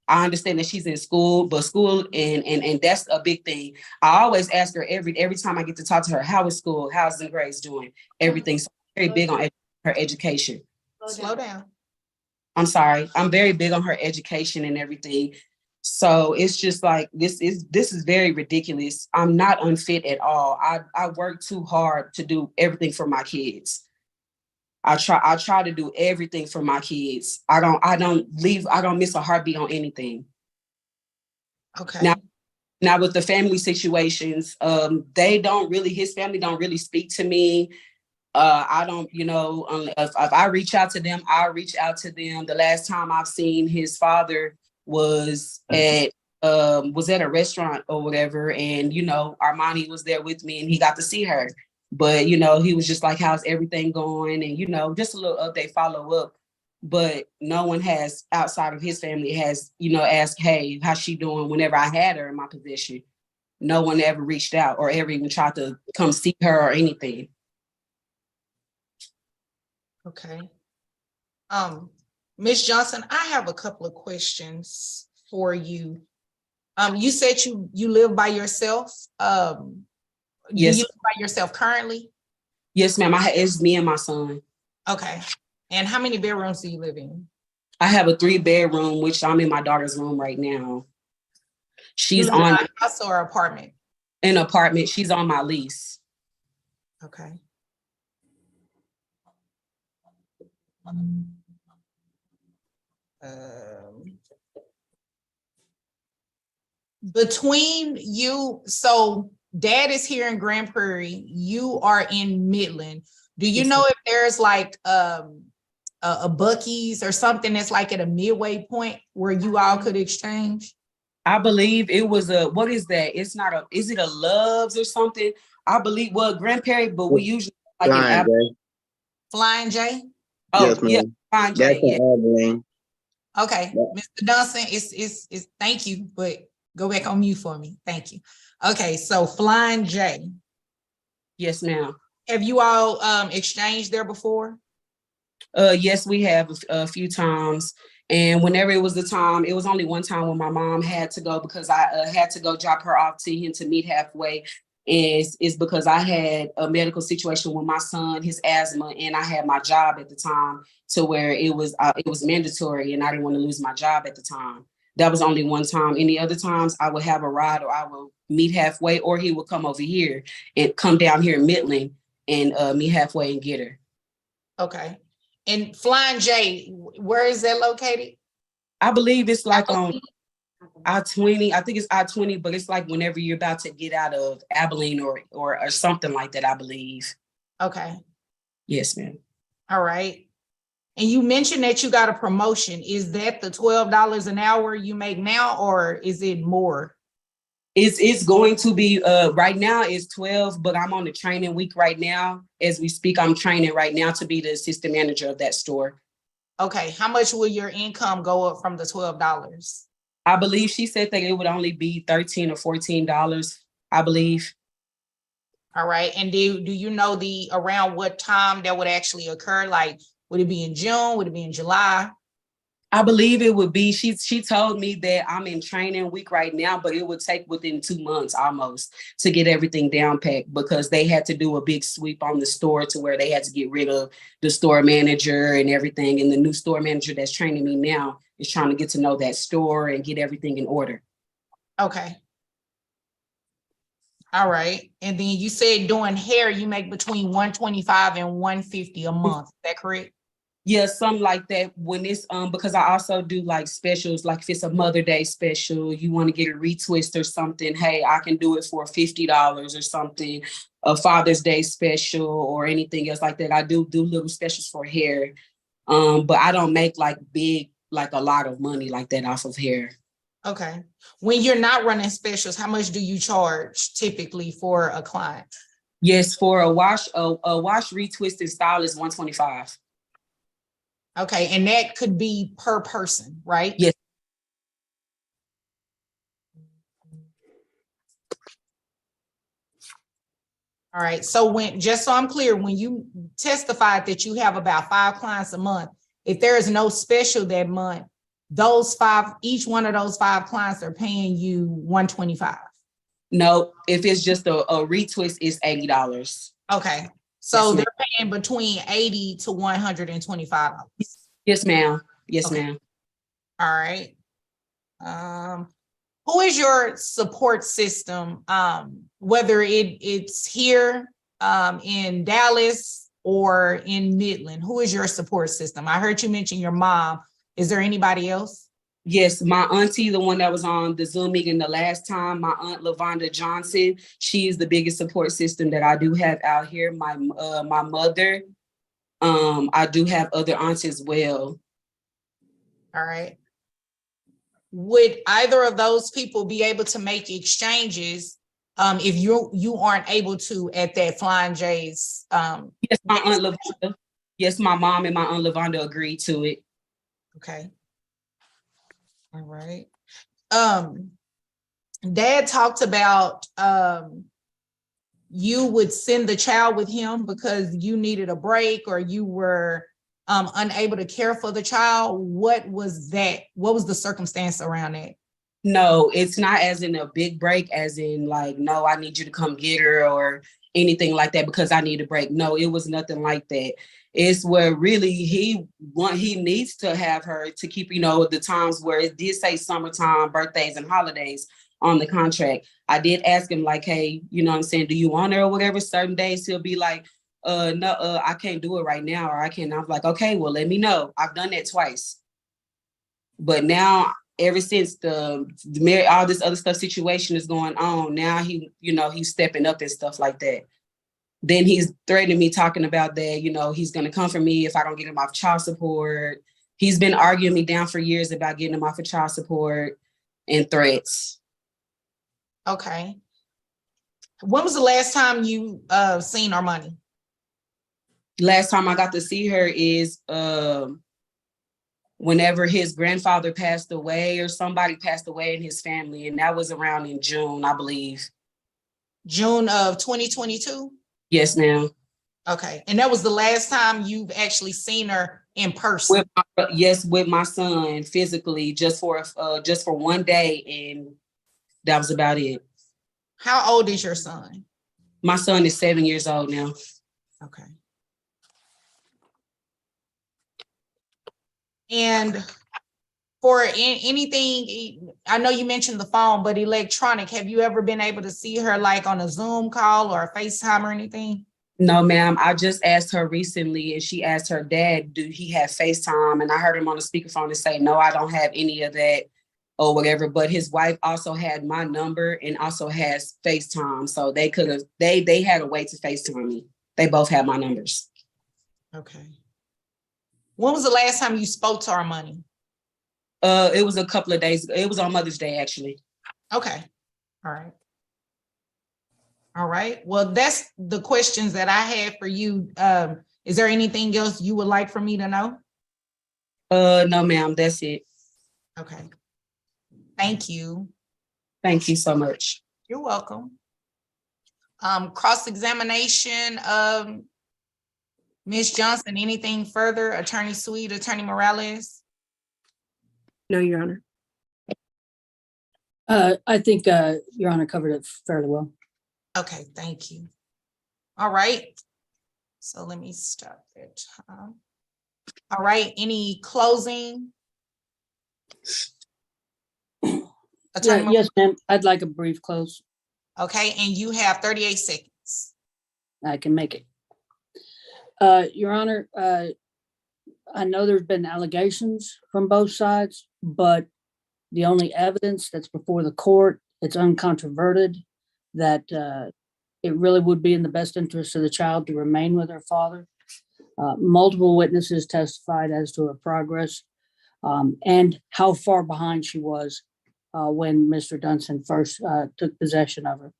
Speaker 5: I understand that she's in school, but school and that's a big thing. I always ask her every time I get to talk to her, how is school? How's the grades doing? Everything. So I'm very big on her education.
Speaker 3: Slow down.
Speaker 5: I'm sorry. I'm very big on her education and everything. So it's just like this is very ridiculous. I'm not unfit at all. I work too hard to do everything for my kids. I try to do everything for my kids. I don't miss a heartbeat on anything.
Speaker 3: Okay.
Speaker 5: Now with the family situations, his family don't really speak to me. I don't, if I reach out to them, I'll reach out to them. The last time I've seen his father was at a restaurant or whatever. And, Armani was there with me and he got to see her. But, he was just like, how's everything going? And, just a little update, follow up. But no one has, outside of his family, has, asked, hey, how's she doing whenever I had her in my possession? No one ever reached out or ever even tried to come see her or anything.
Speaker 3: Okay. Ms. Johnson, I have a couple of questions for you. You said you live by yourself.
Speaker 5: Yes.
Speaker 3: Do you live by yourself currently?
Speaker 5: Yes, ma'am. It's me and my son.
Speaker 3: Okay. And how many bedrooms do you live in?
Speaker 5: I have a 3-bedroom, which I'm in my daughter's room right now. She's
Speaker 3: you live
Speaker 5: on
Speaker 3: in a house or apartment?
Speaker 5: An apartment. She's on my lease.
Speaker 3: Okay. Between you, so dad is here in Grand Prairie, you are in Midland. Do you know if there's like a Buc-ee's or something that's like at a midway point where you all could exchange?
Speaker 5: I believe it was what is that? Is it a Love's or something? I believe, Grand Prairie, but we usually like an Apple.
Speaker 3: Flying J?
Speaker 5: Oh,
Speaker 1: yes, ma'am.
Speaker 5: yeah, Flying J.
Speaker 1: That's an
Speaker 3: Okay, Mr. Dunson, it's thank you, but go back on mute for me. Thank you. Okay, so Flying J.
Speaker 5: Yes, ma'am.
Speaker 3: Have you all exchanged there before?
Speaker 5: Yes, we have a few times. And whenever it was the time, it was only one time when my mom had to go because I had to go drop her off to him to meet halfway. Is because I had a medical situation with my son, his asthma, and I had my job at the time to where it was mandatory and I didn't want to lose my job at the time. That was only one time. Any other times I would have a ride or I will meet halfway or he would come over here and come down here in Midland and meet halfway and get her.
Speaker 3: Okay. And Flying J, where is that located?
Speaker 5: I believe it's like on I-20. I think it's I-20, but it's like whenever you're about to get out of Abilene or something like that, I believe.
Speaker 3: Okay.
Speaker 5: Yes, ma'am.
Speaker 3: All right. And you mentioned that you got a promotion. Is that the $12 an hour you make now, or is it more?
Speaker 5: It's going to be right now it's 12, but I'm on the training week right now. As we speak, I'm training right now to be the assistant manager of that store.
Speaker 3: Okay. How much will your income go up from the $12?
Speaker 5: I believe she said that it would only be $13 or $14, I believe.
Speaker 3: All right. And do you know around what time that would actually occur? Like, would it be in June? Would it be in July?
Speaker 5: I believe it would be, she told me that I'm in training week right now, but it would take within 2 months almost to get everything down packed because they had to do a big sweep on the store to where they had to get rid of the store manager and everything. And the new store manager that's training me now is trying to get to know that store and get everything in order.
Speaker 3: Okay. All right. And then you said doing hair, you make between $125 and $150 a month. Is that correct?
Speaker 5: Yeah, something like that. When it's because I also do like specials, like if it's a Mother Day special, you want to get a retwist or something, hey, I can do it for $50 or something, a Father's Day special or anything else like that. I do little specials for hair. But I don't make like a lot of money like that off of hair.
Speaker 3: Okay. When you're not running specials, how much do you charge typically for a client?
Speaker 5: Yes, for a wash retwist and style is $125.
Speaker 3: Okay, and that could be per person, right?
Speaker 5: Yes.
Speaker 3: All right. So just so I'm clear, when you testified that you have about 5 clients a month, if there is no special that month, those 5, each one of those 5 clients are paying you $125.
Speaker 5: No, if it's just a retwist, it's $80.
Speaker 3: Okay. So
Speaker 5: Yes,
Speaker 3: they're paying between $80 to $125.
Speaker 5: Yes, ma'am. Yes,
Speaker 3: Okay.
Speaker 5: ma'am.
Speaker 3: All right. Who is your support system? Whether it's here in Dallas or in Midland, who is your support system? I heard you mention your mom. Is there anybody else?
Speaker 5: Yes, my auntie, the one that was on the Zoom meeting the last time, my aunt Levante Johnson, she is the biggest support system that I do have out here. My mother, I do have other aunts as well.
Speaker 3: All right. Would either of those people be able to make exchanges if you aren't able to at that Flying J's?
Speaker 5: Yes, my aunt Lavanda. Yes, my mom and my aunt Lavanda agreed to it.
Speaker 3: Okay. All right. Dad talked about you would send the child with him because you needed a break or you were unable to care for the child. What was that? What was the circumstance around that?
Speaker 5: No, it's not as in a big break, as in like, no, I need you to come get her or anything like that because I need a break. No, it was nothing like that. It's where really he needs to have her to keep, the times where it did say summertime, birthdays, and holidays on the contract. I did ask him like, hey, you know what I'm saying, do you want her or whatever? Certain days he'll be like, no, I can't do it right now, or I can't. I'm like, okay, well, let me know. I've done that twice. But now, ever since the all this other stuff situation is going on, now he's stepping up and stuff like that. Then he's threatening me, talking about that, he's going to come for me if I don't get him off child support. He's been arguing me down for years about getting him off of child support and threats.
Speaker 3: Okay. When was the last time you seen Armani?
Speaker 5: Last time I got to see her is whenever his grandfather passed away or somebody passed away in his family. And that was around in June, I believe.
Speaker 3: June of 2022?
Speaker 5: Yes, ma'am.
Speaker 3: Okay. And that was the last time you've actually seen her in person?
Speaker 5: With my son physically, just for one day. And that was about it.
Speaker 3: How old is your son?
Speaker 5: My son is 7 years old now.
Speaker 3: Okay. And for anything, I know you mentioned the phone, but electronic, have you ever been able to see her like on a Zoom call or a FaceTime or anything?
Speaker 5: No, ma'am. I just asked her recently and she asked her dad, do he have FaceTime? And I heard him on the speakerphone and say, no, I don't have any of that or whatever. But his wife also had my number and also has FaceTime. So they had a way to FaceTime me. They both had my numbers.
Speaker 3: Okay. When was the last time you spoke to Armani?
Speaker 5: It was a couple of days ago. It was on Mother's Day, actually.
Speaker 3: Okay. All right. All right. Well, that's the questions that I had for you. Is there anything else you would like for me to know?
Speaker 5: No, ma'am. That's it.
Speaker 3: Okay. Thank you.
Speaker 5: Thank you so much.
Speaker 3: You're welcome. Cross-examination of Ms. Johnson, anything further? Attorney Sweet, Attorney Morales?
Speaker 4: No, Your Honor.
Speaker 2: I think Your Honor covered it fairly well.
Speaker 3: Okay, thank you. All right. So let me stop that time. All right, any closing? Attorney
Speaker 2: Yes, ma'am. I'd like a brief close.
Speaker 3: Okay, and you have 38 seconds.
Speaker 2: I can make it. Your Honor, I know there's been allegations from both sides, but the only evidence that's before the court, it's uncontroverted, that it really would be in the best interest of the child to remain with her father. Multiple witnesses testified as to her progress and how far behind she was when Mr. Dunson first took possession of her.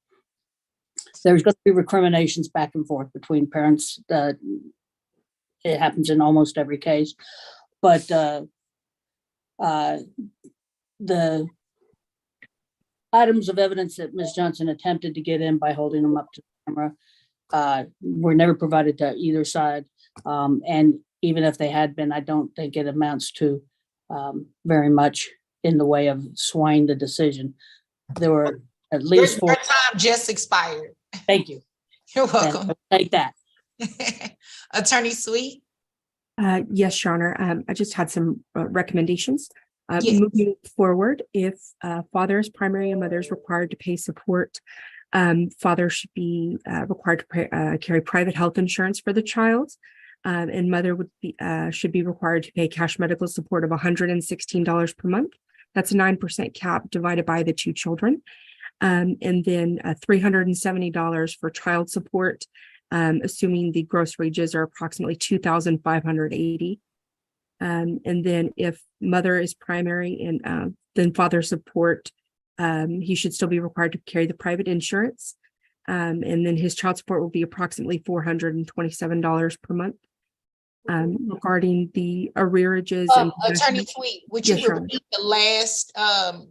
Speaker 2: There's going to be recriminations back and forth between parents. It happens in almost every case, but the items of evidence that Ms. Johnson attempted to get in by holding them up to the camera were never provided to either side. And even if they had been, I don't think it amounts to very much in the way of swaying the decision. There were at least
Speaker 3: Your time just expired.
Speaker 2: Thank you.
Speaker 3: You're welcome.
Speaker 2: Take that.
Speaker 3: Attorney Sweet.
Speaker 4: Yes, Your Honor. I just had some recommendations.
Speaker 3: Yes.
Speaker 4: Moving forward, if father is primary and mother is required to pay support, father should be required to carry private health insurance for the child, and mother should be required to pay cash medical support of $116 per month. That's a 9% cap divided by the 2 children. And then $370 for child support, assuming the gross wages are approximately $2,580. And then if mother is primary and then father support, he should still be required to carry the private insurance. And then his child support will be approximately $427 per month. Regarding the arrearages.
Speaker 3: Attorney Sweet, would you repeat the last,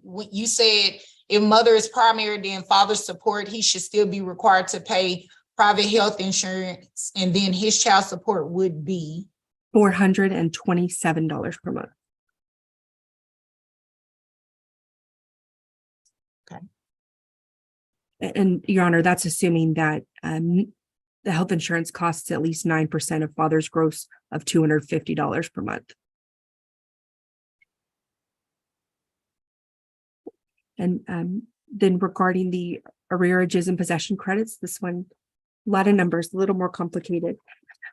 Speaker 3: when you said if mother is primary, then father support, he should still be required to pay private health insurance, and then his child support would be
Speaker 4: $427 per month.
Speaker 3: Okay.
Speaker 4: And Your Honor, that's assuming that the health insurance costs at least 9% of father's gross of $250 per month. And then regarding the arrearages and possession credits, this one, a lot of numbers, a little more complicated.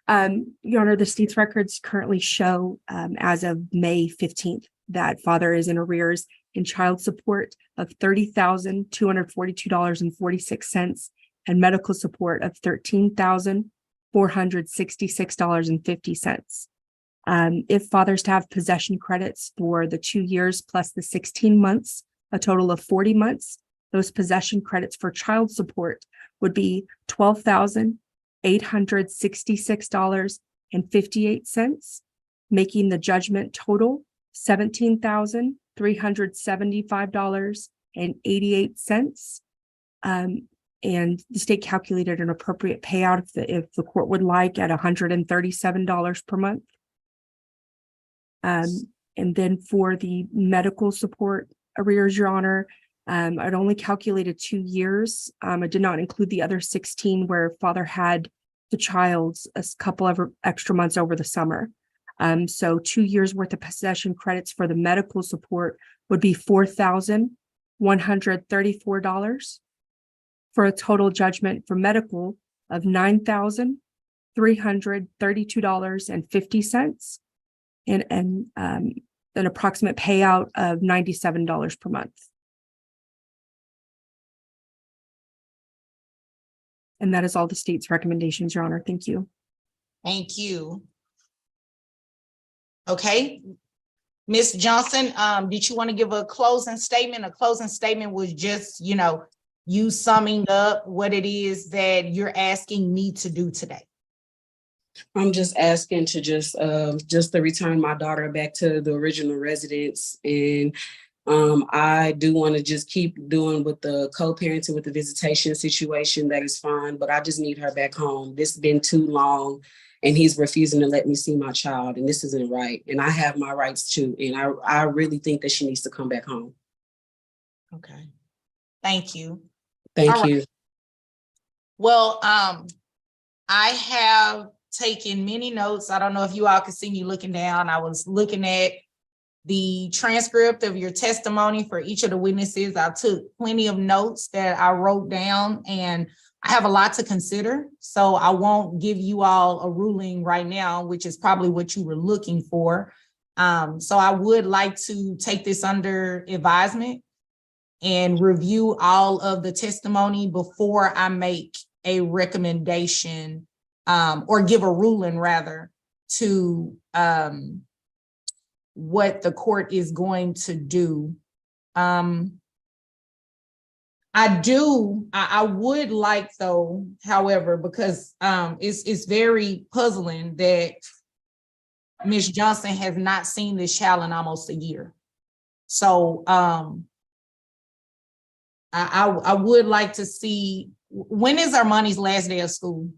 Speaker 4: Your Honor, the state's records currently show as of May 15th that father is in arrears in child support of $30,242.46 and medical support of $13,466.50. If father's to have possession credits for the 2 years plus the 16 months, a total of 40 months, those possession credits for child support would be $12,866.58, making the judgment total $17,375.88. And the state calculated an appropriate payout if the court would like at $137 per month. And then for the medical support arrears, Your Honor, I'd only calculated 2 years. I did not include the other 16 where father had the child a couple of extra months over the summer. So 2 years worth of possession credits for the medical support would be $4,134 for a total judgment for medical of $9,332.50 and an approximate payout of $97 per month. And that is all the state's recommendations, Your Honor. Thank you.
Speaker 3: Thank you. Okay. Ms. Johnson, did you want to give a closing statement? A closing statement was just, you summing up what it is that you're asking me to do today.
Speaker 5: I'm just asking to just to return my daughter back to the original residence. And I do want to just keep doing with the co-parenting with the visitation situation. That is fine, but I just need her back home. This has been too long and he's refusing to let me see my child, and this isn't right. And I have my rights too. And I really think that she needs to come back home.
Speaker 3: Okay. Thank you.
Speaker 5: Thank you.
Speaker 3: Well, I have taken many notes. I don't know if you all can see me looking down. I was looking at the transcript of your testimony for each of the witnesses. I took plenty of notes that I wrote down, and I have a lot to consider. So I won't give you all a ruling right now, which is probably what you were looking for. So I would like to take this under advisement and review all of the testimony before I make a recommendation or give a ruling rather to what the court is going to do. I would like though, however, because it's very puzzling that Ms. Johnson has not seen this child in almost a year. So I would like to see when is Armani's last day of school?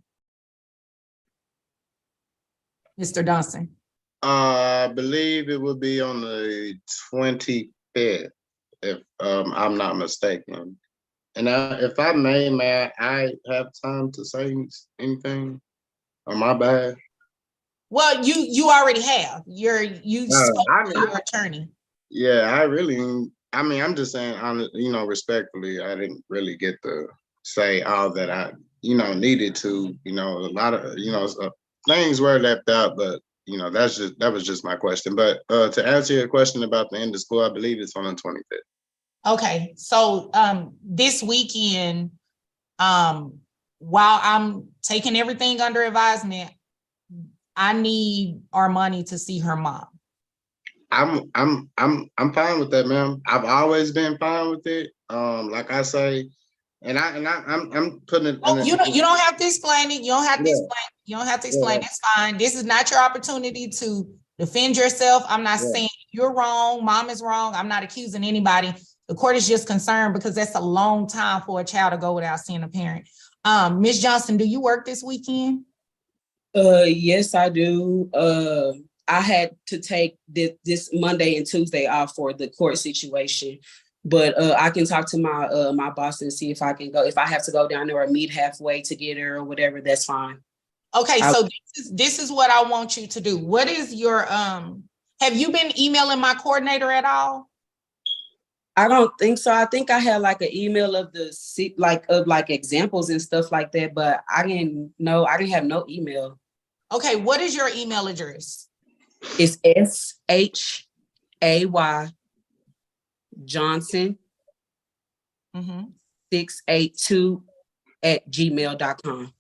Speaker 3: Mr. Dunson?
Speaker 1: I believe it would be on the 25th, if I'm not mistaken. And if I may I have time to say anything? Or my bad?
Speaker 3: Well, you already have. You spoke to your attorney.
Speaker 1: Yeah, I'm just saying, respectfully, I didn't really get to say all that I, needed to. A lot of, things were left out, but that was just my question. But to answer your question about the end of school, I believe it's on the 25th.
Speaker 3: Okay, so this weekend, while I'm taking everything under advisement, I need Armani to see her mom.
Speaker 1: I'm fine with that, ma'am. I've always been fine with it. Like I say, I'm putting it.
Speaker 3: You don't have to explain it. You don't have to explain. You don't have to explain. It's fine. This is not your opportunity to defend yourself. I'm not saying you're wrong. Mom is wrong. I'm not accusing anybody. The court is just concerned because that's a long time for a child to go without seeing a parent. Ms. Johnson, do you work this weekend?
Speaker 5: Yes, I do. I had to take this Monday and Tuesday off for the court situation, but I can talk to my boss and see if I can go. If I have to go down there or meet halfway to get her or whatever, that's fine.
Speaker 3: Okay, so this is what I want you to do. What is your have you been emailing my coordinator at all?
Speaker 5: I don't think so. I think I had like an email of examples and stuff like that, but I didn't have no email.
Speaker 3: Okay, what is your email address?
Speaker 5: It's SHAY Johnson 682 @gmail.com.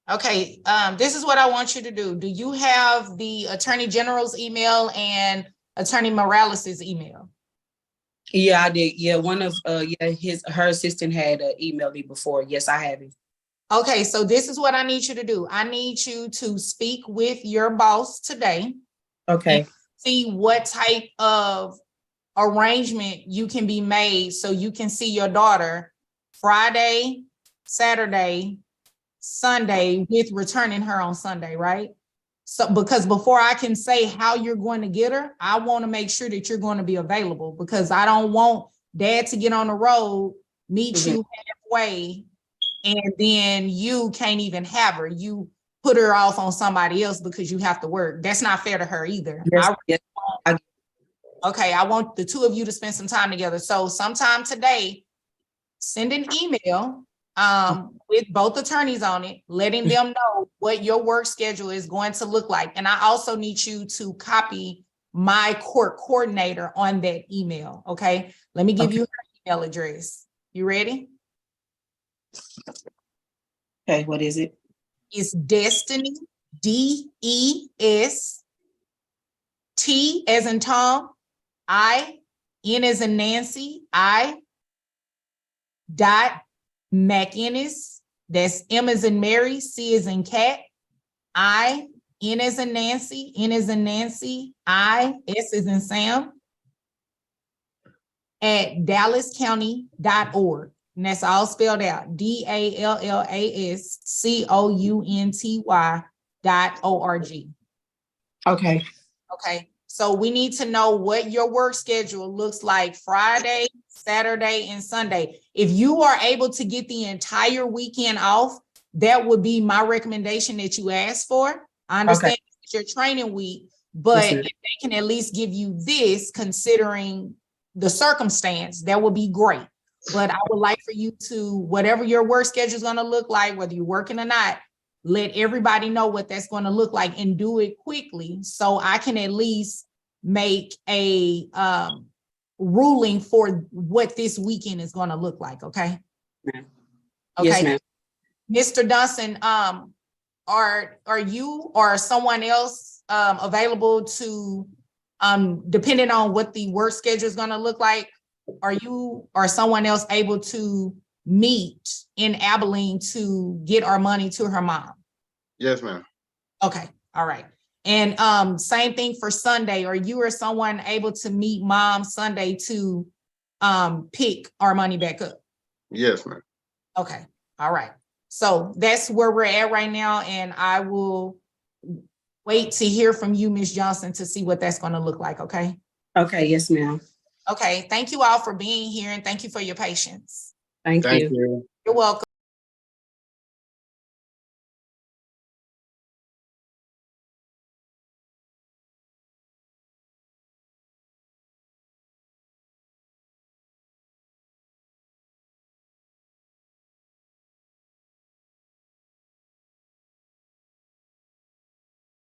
Speaker 3: Okay, this is what I want you to do. Do you have the Attorney General's email and Attorney Morales's email?
Speaker 5: Yeah, I did. Yeah, one of her assistant had emailed me before. Yes, I have it.
Speaker 3: Okay, so this is what I need you to do. I need you to speak with your boss today.
Speaker 5: Okay.
Speaker 3: See what type of arrangement you can be made so you can see your daughter Friday, Saturday, Sunday, with returning her on Sunday, right? So, because before I can say how you're going to get her, I want to make sure that you're going to be available, because I don't want dad to get on the road, meet you halfway, and then you can't even have her. You put her off on somebody else because you have to work. That's not fair to her either. Okay, I want the two of you to spend some time together. So sometime today, send an email with both attorneys on it, letting them know what your work schedule is going to look like. And I also need you to copy my court coordinator on that email. Okay, let me give you her email address. You ready?
Speaker 5: Okay, what is it?
Speaker 3: It's Destiny, DEST as in Tom, N as in Nancy, .McInnes, that's M as in Mary, C as in cat, N as in Nancy, N as in Nancy, S as in Sam, at dallascounty.org. And that's all spelled out, DALLASCOUNTY.org.
Speaker 5: Okay.
Speaker 3: Okay, so we need to know what your work schedule looks like Friday, Saturday, and Sunday. If you are able to get the entire weekend off, that would be my recommendation that you ask for. I understand it's your training week, but if they can at least give you this, considering the circumstance, that would be great. But I would like for you to, whatever your work schedule is going to look like, whether you're working or not, let everybody know what that's going to look like and do it quickly, so I can at least make a ruling for what this weekend is going to look like. Okay.
Speaker 5: Ma'am.
Speaker 3: Okay.
Speaker 5: Yes, ma'am.
Speaker 3: Mr. Dunson, are you or someone else available to, depending on what the work schedule is going to look like, are you or someone else able to meet in Abilene to get our money to her mom?
Speaker 1: Yes, ma'am.
Speaker 3: Okay, all right. And same thing for Sunday. Are you or someone able to meet mom Sunday to pick our money back up?
Speaker 1: Yes, ma'am.
Speaker 3: Okay, all right. So that's where we're at right now, and I will wait to hear from you, Ms. Johnson, to see what that's gonna look like, okay?
Speaker 5: Okay, yes, ma'am.
Speaker 3: Okay, thank you all for being here, and thank you for your patience.
Speaker 5: Thank
Speaker 1: Thank
Speaker 5: you.
Speaker 1: you.
Speaker 3: You're welcome.